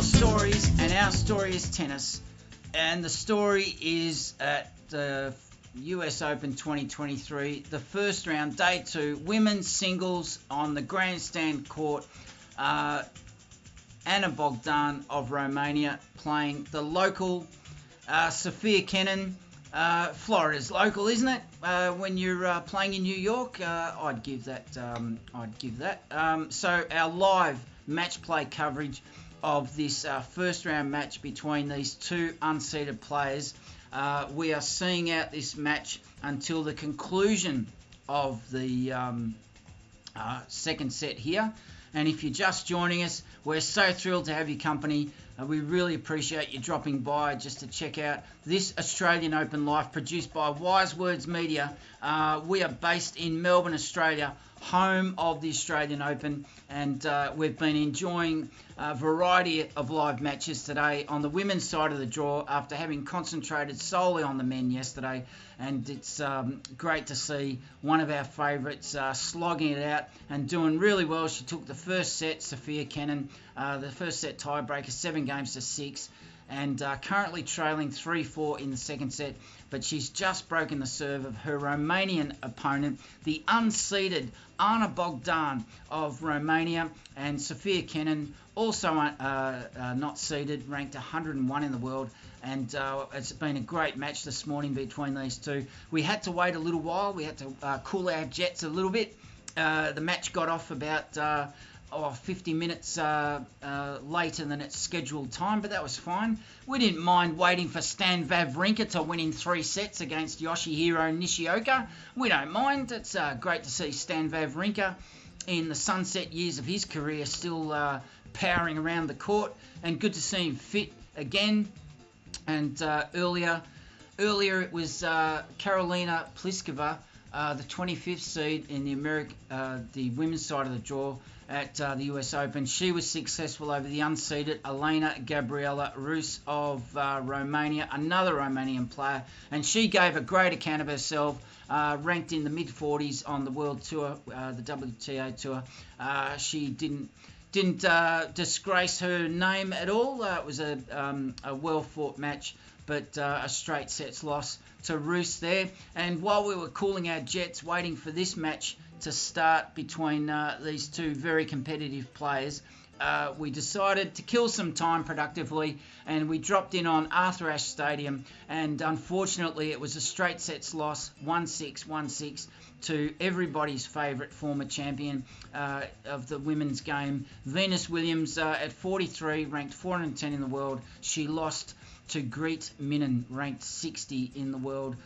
[SPEAKER 1] Stories, and our story is tennis, and the story is at the US Open 2023, the first round, day two, women's singles on the grandstand court. Anna Bogdan of Romania playing the local Sofia Kenin. Florida's local, isn't it? When you're playing in New York, I'd give that. So our live match play coverage of this first round match between these two unseeded players. We are seeing out this match until the conclusion of the second set here. And if you're just joining us, we're so thrilled to have your company. We really appreciate you dropping by just to check out this Australian Open Live produced by Wise Words Media. We are based in Melbourne, Australia, home of the Australian Open, and we've been enjoying a variety of live matches today on the women's side of the draw after having concentrated solely on the men yesterday. And it's great to see one of our favourites slogging it out and doing really well. She took the first set, Sofia Kenin, the first set tiebreaker, 7-6. and currently trailing 3-4 in the second set. But she's just broken the serve of her Romanian opponent, the unseeded Ana Bogdan of Romania, and Sofia Kenin, also not seeded, ranked 101 in the world. And it's been a great match this morning between these two. We had to wait a little while. We had to cool our jets a little bit. The match got off about 50 minutes later than its scheduled time, but that was fine. We didn't mind waiting for Stan Wawrinka to win in 3 sets against Yoshihiro Nishioka. We don't mind. It's great to see Stan Wawrinka in the sunset years of his career still powering around the court, and good to see him fit again. And earlier it was Karolina Pliskova, the 25th seed in the women's side of the draw at the US Open. She was successful over the unseeded Elena Gabriela Rus of Romania, another Romanian player, and she gave a great account of herself, ranked in the mid-40s on the World Tour, the WTA Tour. She didn't disgrace her name at all. It was a well-fought match, but a straight sets loss to Rus there. And while we were cooling our jets, waiting for this match to start between these two very competitive players, we decided to kill some time productively, and we dropped in on Arthur Ashe Stadium, and unfortunately it was a straight sets loss, 1-6, 1-6, to everybody's favourite former champion of the women's game, Venus Williams, at 43, ranked 410 in the world. She lost to Greet Minnen, ranked 60 in the world,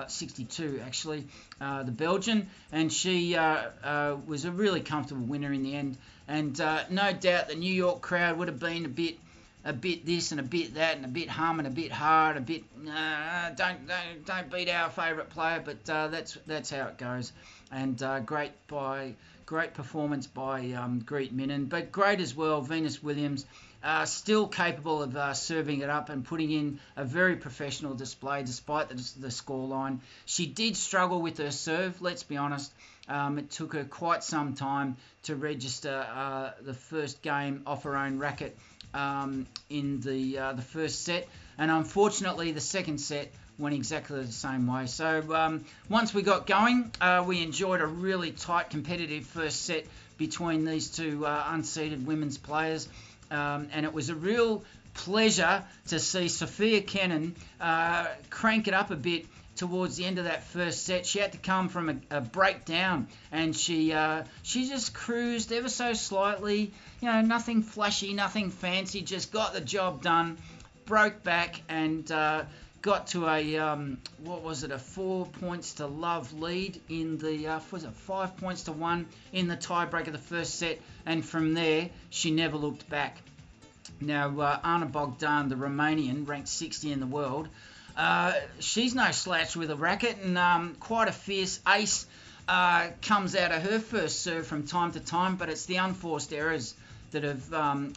[SPEAKER 1] 62 actually, the Belgian, and she was a really comfortable winner in the end. And no doubt the New York crowd would have been a bit this and a bit that and a bit hum and a bit hard, a bit don't beat our favourite player, but that's how it goes. And great performance by Greet Minnen, but great as well Venus Williams, still capable of serving it up and putting in a very professional display despite the scoreline. She did struggle with her serve, let's be honest. It took her quite some time to register the first game off her own racket in the first set, and unfortunately the second set went exactly the same way. So once we got going, we enjoyed a really tight competitive first set between these two unseeded women's players, and it was a real pleasure to see Sofia Kenin crank it up a bit towards the end of that first set. She had to come from a breakdown, and she just cruised ever so slightly, nothing flashy, nothing fancy, just got the job done, broke back, and got to a 4 points to love lead in the 5 points to 1 in the tiebreak of the first set, and from there she never looked back. Now Ana Bogdan, the Romanian, ranked 60 in the world, she's no slouch with a racket, and quite a fierce ace comes out of her first serve from time to time, but it's the unforced errors that have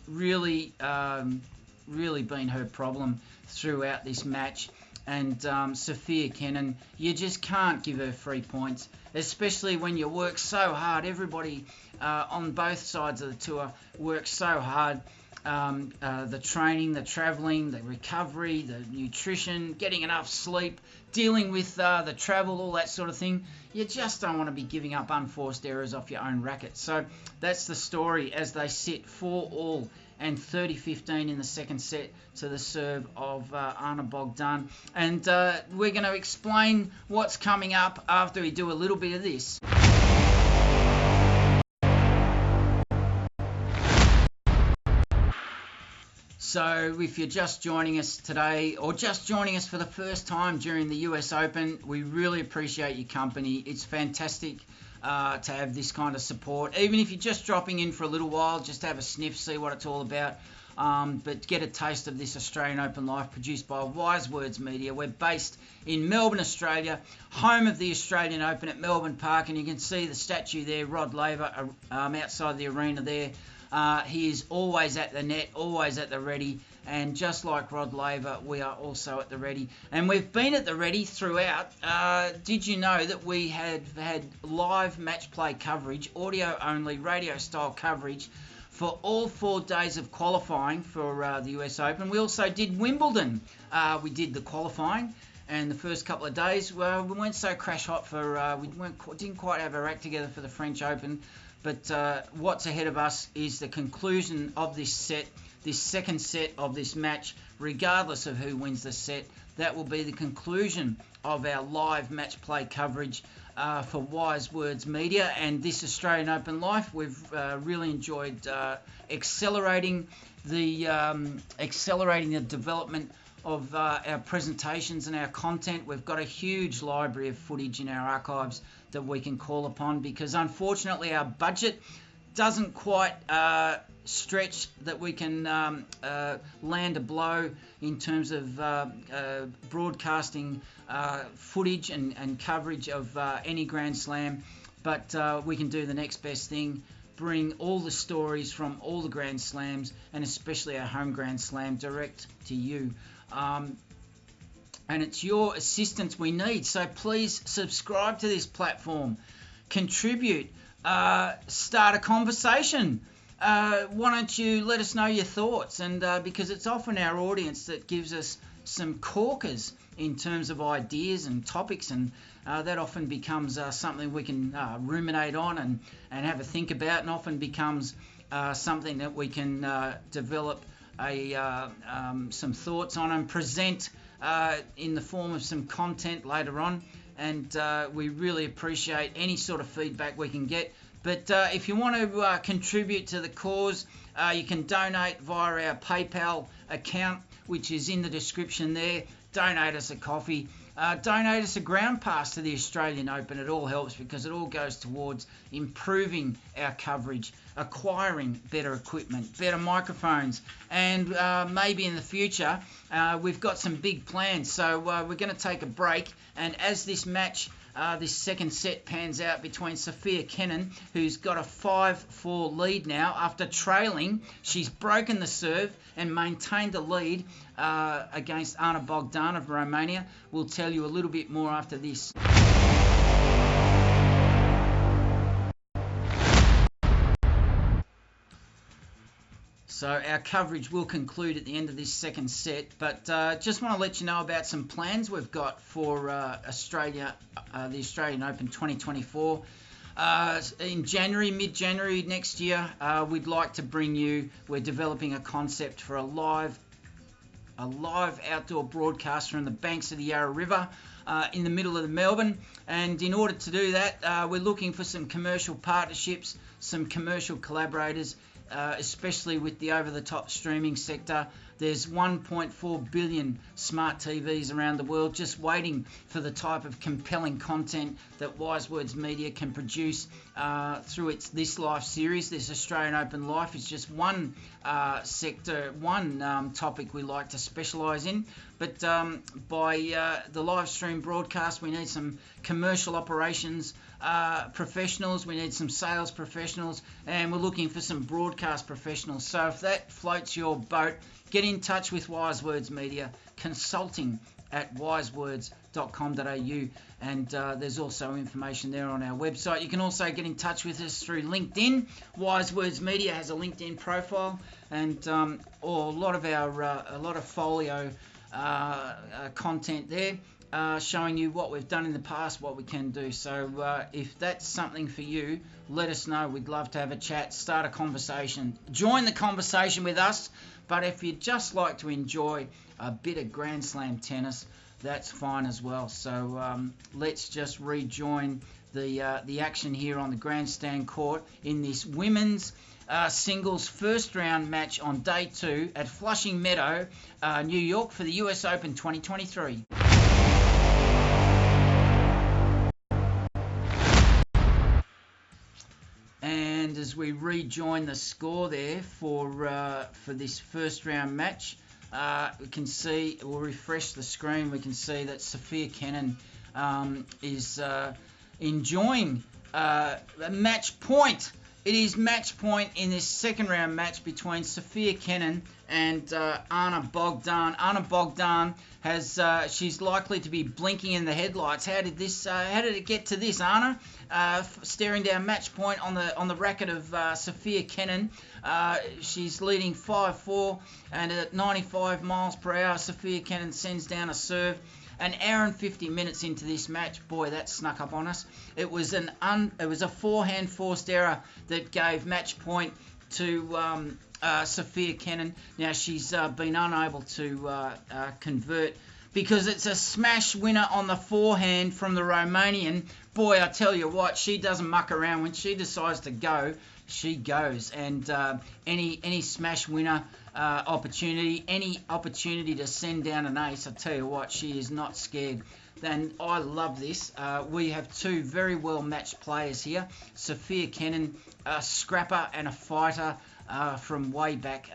[SPEAKER 1] really been her problem throughout this match. And Sofia Kenin, you just can't give her 3 points, especially when you work so hard. Everybody on both sides of the tour works so hard. The training, the travelling, the recovery, the nutrition, getting enough sleep, dealing with the travel, all that sort of thing. You just don't want to be giving up unforced errors off your own racket. So that's the story as they sit 4-all and 30-15 in the second set to the serve of Ana Bogdan. And we're going to explain what's coming up after we do a little bit of this. So if you're just joining us today, or just joining us for the first time during the US Open, we really appreciate your company. It's fantastic to have this kind of support. Even if you're just dropping in for a little while, just have a sniff, see what it's all about. But get a taste of this Australian Open Life produced by Wise Words Media. We're based in Melbourne, Australia, home of the Australian Open at Melbourne Park, and you can see the statue there, Rod Laver, outside the arena there. He is always at the net, always at the ready, and just like Rod Laver, we are also at the ready. And we've been at the ready throughout. Did you know that we had live match play coverage, audio only, radio style coverage for all 4 days of qualifying for the US Open. We also did Wimbledon. We did the qualifying, and the first couple of days, well, we weren't so crash hot for, didn't quite have our act together for the French Open. But what's ahead of us is the conclusion of this set, this second set of this match, regardless of who wins the set. That will be the conclusion of our live match play coverage for Wise Words Media and this Australian Open Life. We've really enjoyed accelerating the development of our presentations and our content. We've got a huge library of footage in our archives that we can call upon, because unfortunately our budget doesn't quite stretch that we can land a blow in terms of broadcasting footage and coverage of any Grand Slam, but we can do the next best thing, bring all the stories from all the Grand Slams, and especially our home Grand Slam, direct to you. And it's your assistance we need, so please subscribe to this platform, contribute, start a conversation. Why don't you let us know your thoughts? And because it's often our audience that gives us some corkers in terms of ideas and topics, and that often becomes something we can ruminate on and have a think about, and often becomes something that we can develop some thoughts on and present in the form of some content later on. And we really appreciate any sort of feedback we can get. But if you want to contribute to the cause, you can donate via our PayPal account, which is in the description there. Donate us a coffee. Donate us a ground pass to the Australian Open. It all helps, because it all goes towards improving our coverage, acquiring better equipment, better microphones, and maybe in the future we've got some big plans. So we're going to take a break, and as this match, this second set pans out between Sofia Kenin, who's got a 5-4 lead now after trailing. She's broken the serve and maintained the lead against Bogdan of Romania. We'll tell you a little bit more after this. So our coverage will conclude at the end of this second set, but just want to let you know about some plans we've got for Australia, the Australian Open 2024. In January, mid-January next year, we'd like to bring you, we're developing a concept for a live outdoor broadcast from the banks of the Yarra River in the middle of Melbourne. And in order to do that, we're looking for some commercial partnerships, some commercial collaborators, especially with the over-the-top streaming sector. There's 1.4 billion smart TVs around the world just waiting for the type of compelling content that Wise Words Media can produce through This Life series. This Australian Open Life is just one sector, one topic we like to specialise in. But by the live stream broadcast, we need some commercial operations professionals, we need some sales professionals, and we're looking for some broadcast professionals. So if that floats your boat, get in touch with Wise Words Media, consulting at wisewords.com.au, and there's also information there on our website. You can also get in touch with us through LinkedIn. Wise Words Media has a LinkedIn profile, and or a lot of folio content there, showing you what we've done in the past, what we can do. So if that's something for you, let us know. We'd love to have a chat, start a conversation, join the conversation with us. But if you'd just like to enjoy a bit of Grand Slam tennis, that's fine as well. So let's just rejoin the action here on the grandstand court in this women's singles first round match on day 2 at Flushing Meadow, New York, for the US Open 2023. And as we rejoin the score there for this first round match, we can see, we'll refresh the screen, we can see that Sofia Kenin is enjoying a match point It is match point in this second round match between Sofia Kenin and Anna Bogdan. Anna Bogdan has she's likely to be blinking in the headlights. How did it get to this, Anna? Staring down match point on the racket of Sofia Kenin. She's leading 5-4, and at 95 miles per hour, Sofia Kenin sends down a serve. An hour and 50 minutes into this match, boy, that snuck up on us. It was a forehand forced error that gave match point to Sofia Kenin. Now she's been unable to convert because it's a smash winner on the forehand from the Romanian. Boy, I tell you what, she doesn't muck around. When she decides to go, she goes. And any smash winner opportunity, any opportunity to send down an ace, I tell you what, she is not scared. And I love this. We have two very well matched players here. Sofia Kenin, a scrapper and a fighter from way back.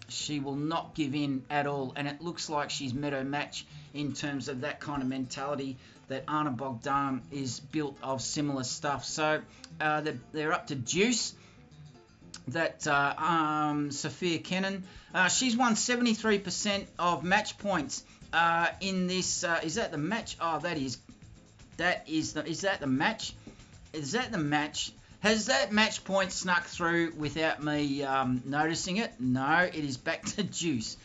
[SPEAKER 1] She will not give in at all, and it looks like she's met her match in terms of that kind of mentality. That Anna Bogdan is built of similar stuff. So they're up to deuce. That Sofia Kenin, she's won 73% of match points in this. Is that the match? Oh, is that the match? Is that the match? Has that match point snuck through without me noticing it? No, it is back to deuce.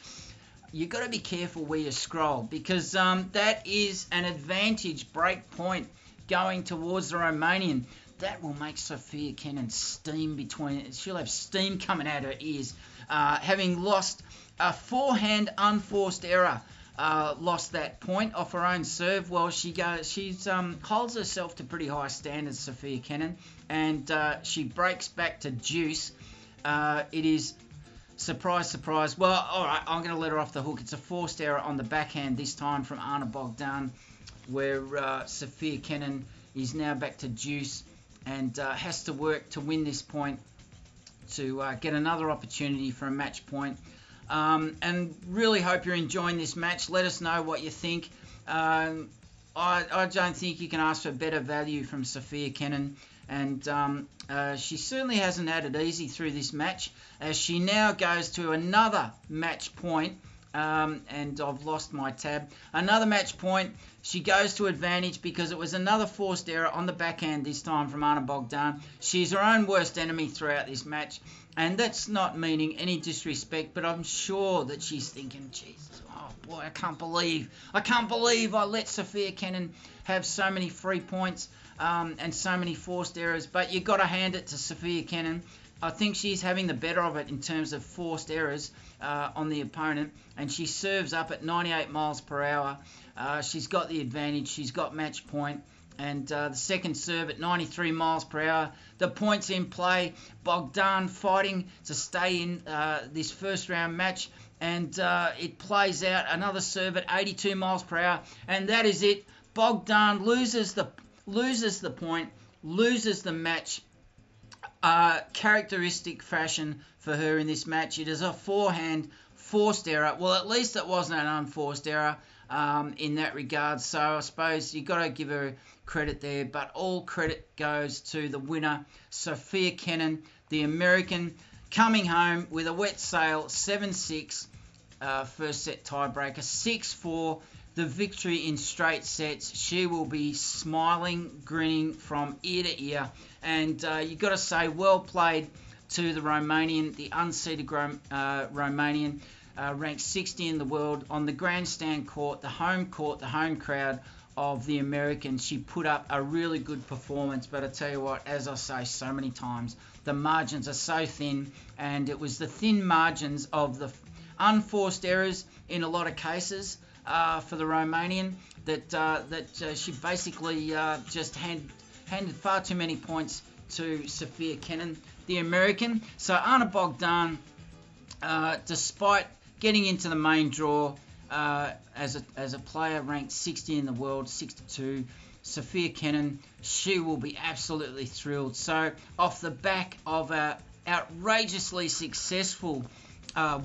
[SPEAKER 1] You've got to be careful where you scroll, because that is an advantage break point going towards the Romanian. That will make Sofia Kenin steam she'll have steam coming out her ears. Having lost a forehand unforced error, lost that point off her own serve. Well, she holds herself to pretty high standards, Sofia Kenin, and she breaks back to deuce. It is surprise, surprise. Well, all right, I'm going to let her off the hook. It's a forced error on the backhand this time from Anna Bogdan, where Sofia Kenin is now back to deuce and has to work to win this point to get another opportunity for a match point. And really hope you're enjoying this match. Let us know what you think. I don't think you can ask for better value from Sofia Kenin. And she certainly hasn't had it easy through this match, as she now goes to another match point. And I've lost my tab. Another match point. She goes to advantage because it was another forced error on the backhand this time from Anna Bogdan. She's her own worst enemy throughout this match. And that's not meaning any disrespect, but I'm sure that she's thinking, Jesus, oh boy, I can't believe I let Sofia Kenin have so many free points and so many forced errors. But you've got to hand it to Sofia Kenin. I think she's having the better of it in terms of forced errors on the opponent, and she serves up at 98 miles per hour. She's got the advantage. She's got match point. And the second serve at 93 miles per hour. The points in play. Bogdan fighting to stay in this first round match. And it plays out. Another serve at 82 miles per hour. And that is it. Bogdan loses the point, loses the match. Characteristic fashion for her in this match. It is a forehand forced error. Well, at least it wasn't an unforced error in that regard. So I suppose you've got to give her credit there. But all credit goes to the winner, Sofia Kenin, the American, coming home with a wet sail, 7-6, first set tiebreaker, 6-4. The victory in straight sets. She will be smiling, grinning from ear to ear. And you've got to say, well played to the Romanian, the unseeded Romanian, ranked 60 in the world on the grandstand court, the home crowd of the American. She put up a really good performance. But I tell you what, as I say so many times, the margins are so thin. And it was the thin margins of the unforced errors in a lot of cases for the Romanian that she basically just handed far too many points to Sofia Kenin, the American. So Anna Bogdan, despite getting into the main draw as a player ranked 60 in the world, 62, Sofia Kenin, she will be absolutely thrilled. So off the back of a outrageously successful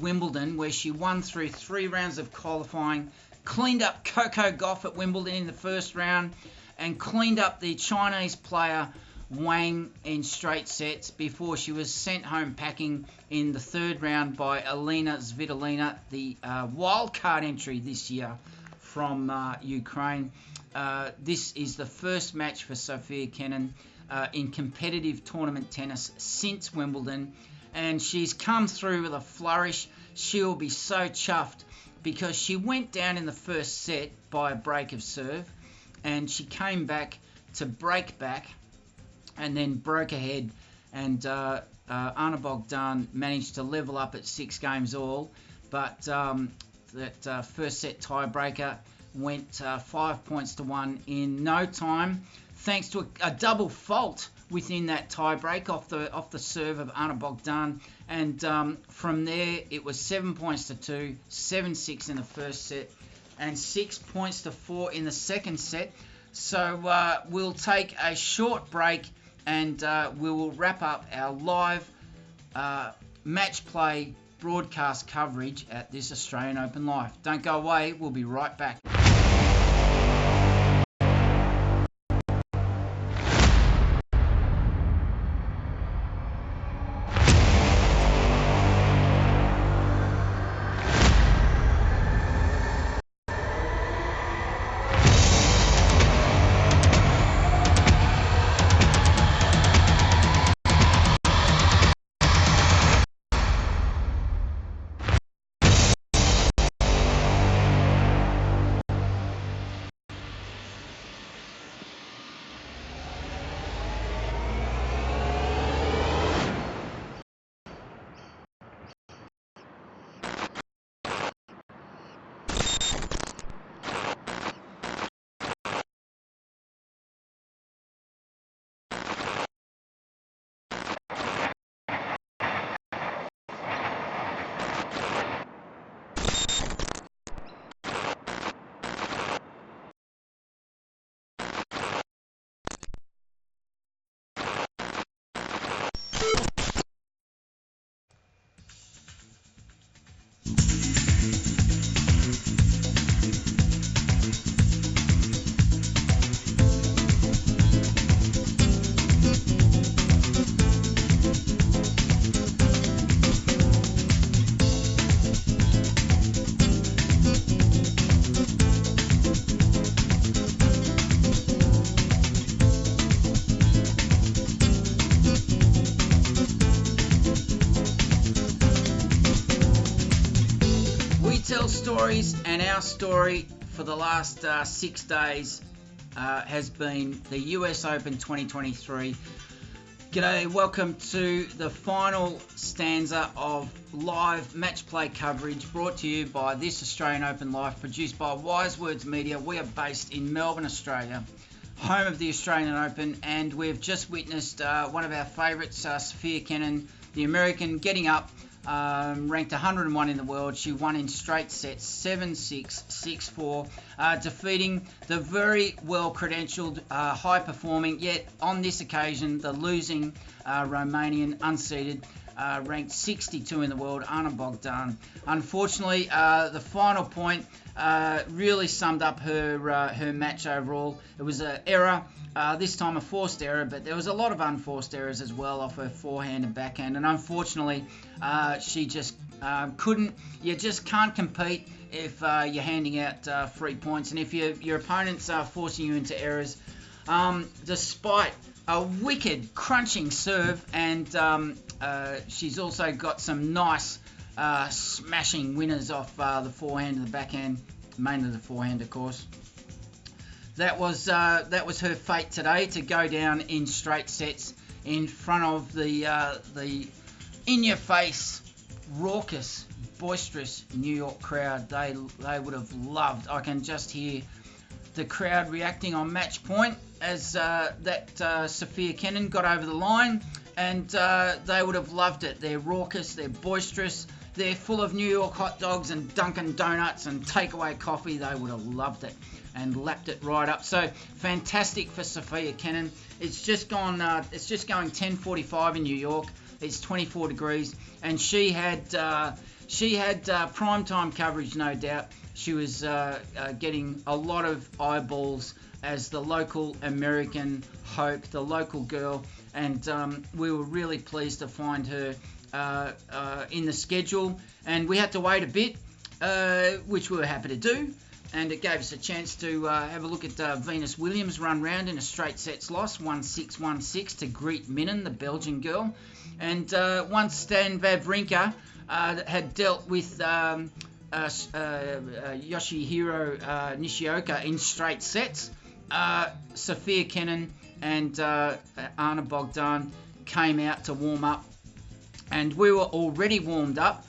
[SPEAKER 1] Wimbledon, where she won through 3 rounds of qualifying, cleaned up Coco Gauff at Wimbledon in the first round, and cleaned up the Chinese player Wang in straight sets before she was sent home packing in the third round by Elena Svitolina, the wild card entry this year from Ukraine. This is the first match for Sofia Kenin in competitive tournament tennis since Wimbledon, and she's come through with a flourish. She'll be so chuffed because she went down in the first set by a break of serve, and she came back to break back and then broke ahead, and Anna Bogdan managed to level up at 6 games all, but that first set tiebreaker went 5 points to 1 in no time, thanks to a double fault within that tiebreak off the serve of Anna Bogdan, and from there it was 7 points to 2, 7-6 in the first set, and 6 points to 4 in the second set. So we'll take a short break, and we will wrap up our live match play broadcast coverage at this Australian Open Live. Don't go away, we'll be right back. Stories, and our story for the last 6 days has been the US Open 2023. G'day, welcome to the final stanza of live match play coverage brought to you by this Australian Open Live, produced by Wise Words Media. We are based in Melbourne, Australia, home of the Australian Open, and we've just witnessed one of our favourites, Sofia Kenin, the American, getting up. Ranked 101 in the world. She won in straight sets, 7-6, 6-4, defeating the very well-credentialed, high-performing, yet on this occasion, the losing Romanian, unseeded, ranked 62 in the world, Anna Bogdan. Unfortunately, the final point really summed up her match overall. It was an error, this time a forced error, but there was a lot of unforced errors as well off her forehand and backhand, and unfortunately she just couldn't. You just can't compete if you're handing out free points, and if your opponents are forcing you into errors, despite a wicked crunching serve, and she's also got some nice smashing winners off the forehand and the backhand, mainly the forehand, of course. That was her fate today, to go down in straight sets in front of the in-your-face, raucous, boisterous New York crowd. They would have loved. I can just hear the crowd reacting on match point as Sofia Kenin got over the line, and they would have loved it. They're raucous, they're boisterous, they're full of New York hot dogs and Dunkin' Donuts and takeaway coffee. They would have loved it and lapped it right up. So fantastic for Sofia Kenin. It's just going 10:45 in New York. It's 24 degrees, and she had She had primetime coverage, no doubt. She was getting a lot of eyeballs as the local American hope, the local girl, and we were really pleased to find her in the schedule. And we had to wait a bit, which we were happy to do. And it gave us a chance to have a look at Venus Williams run round in a straight sets loss, 1-6, 1-6 to Greet Minnen, the Belgian girl. And once Stan Wawrinka had dealt with Yoshihiro Nishioka in straight sets, Sofia Kenin and Anna Bogdan came out to warm up. And we were already warmed up.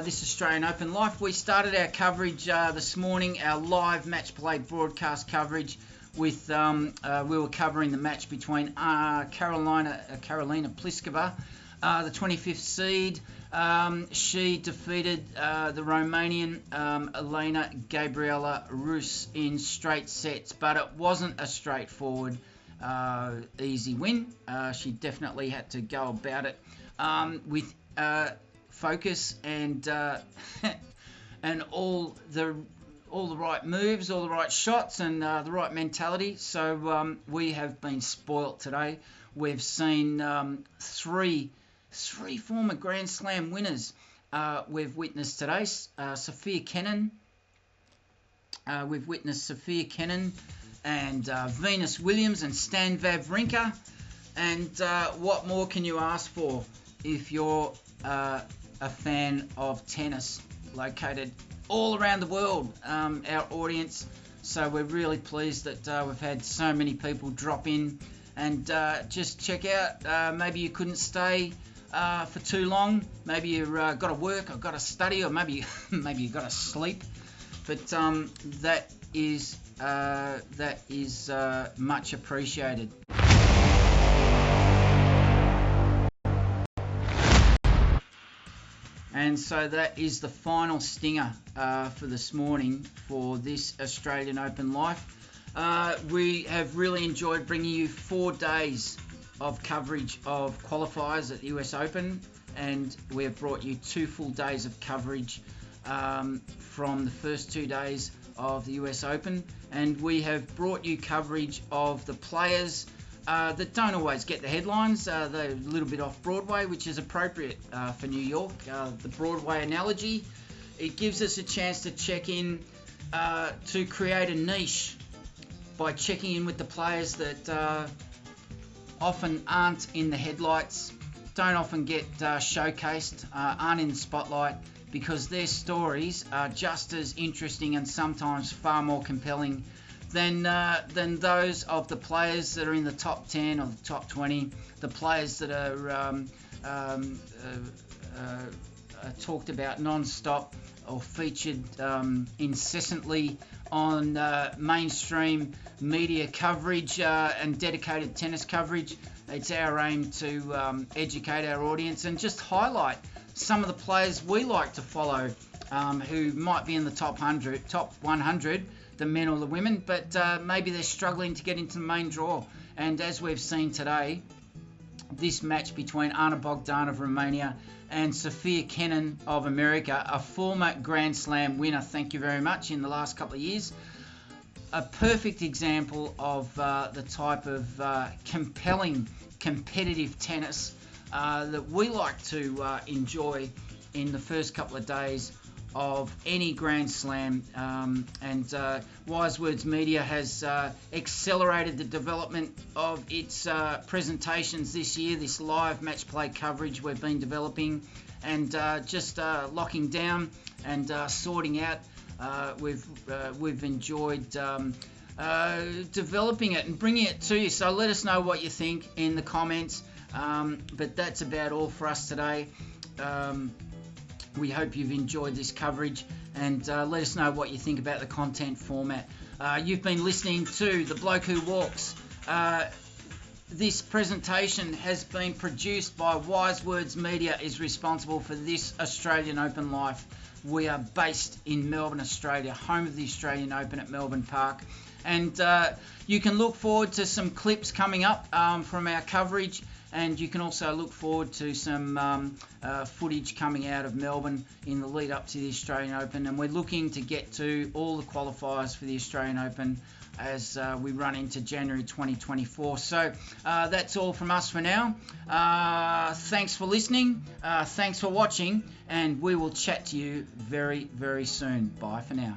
[SPEAKER 1] This Australian Open Life. We started our coverage this morning, our live match play broadcast coverage with, we were covering the match between Karolina Pliskova, the 25th seed. She defeated the Romanian Elena Gabriela Rus in straight sets, but it wasn't a straightforward, easy win. She definitely had to go about it with focus and and all the right moves, all the right shots, and the right mentality. So we have been spoilt today. We've seen three former Grand Slam winners we've witnessed today. Sofia Kenin. We've witnessed Sofia Kenin and Venus Williams and Stan Wawrinka. And what more can you ask for if you're a fan of tennis, located all around the world, our audience. So we're really pleased that we've had so many people drop in and just check out. Maybe you couldn't stay for too long. Maybe you've got to work or got to study, or maybe you've got to sleep. But that is much appreciated. And so that is the final stinger for this morning for this Australian Open Life. We have really enjoyed bringing you 4 days of coverage of qualifiers at the US Open, and we have brought you 2 full days of coverage from the first 2 days of the US Open, and we have brought you coverage of the players that don't always get the headlines. They're a little bit off Broadway, which is appropriate for New York. The Broadway analogy, it gives us a chance to check in to create a niche by checking in with the players that often aren't in the headlights, don't often get showcased, aren't in the spotlight, because their stories are just as interesting and sometimes far more compelling than those of the players that are in the top 10 or the top 20, the players that are talked about non-stop or featured incessantly on mainstream media coverage and dedicated tennis coverage. It's our aim to educate our audience and just highlight some of the players we like to follow who might be in the top 100, the men or the women, but maybe they're struggling to get into the main draw. And as we've seen today, this match between Anna Bogdan of Romania and Sofia Kenin of America, a former Grand Slam winner, thank you very much, in the last couple of years. A perfect example of the type of compelling, competitive tennis that we like to enjoy in the first couple of days of any Grand Slam, and Wise Words Media has accelerated the development of its presentations this year, this live match play coverage we've been developing and just locking down and sorting out. We've enjoyed developing it and bringing it to you, so let us know what you think in the comments, but that's about all for us today. We hope you've enjoyed this coverage, and let us know what you think about the content format. You've been listening to The Bloke Who Walks. This presentation has been produced by Wise Words Media, is responsible for this Australian Open Life. We are based in Melbourne, Australia, home of the Australian Open at Melbourne Park. And you can look forward to some clips coming up from our coverage and you can also look forward to some footage coming out of Melbourne in the lead up to the Australian Open, and we're looking to get to all the qualifiers for the Australian Open as we run into January 2024. So that's all from us for now. Thanks for listening, thanks for watching, and we will chat to you very, very soon. Bye for now.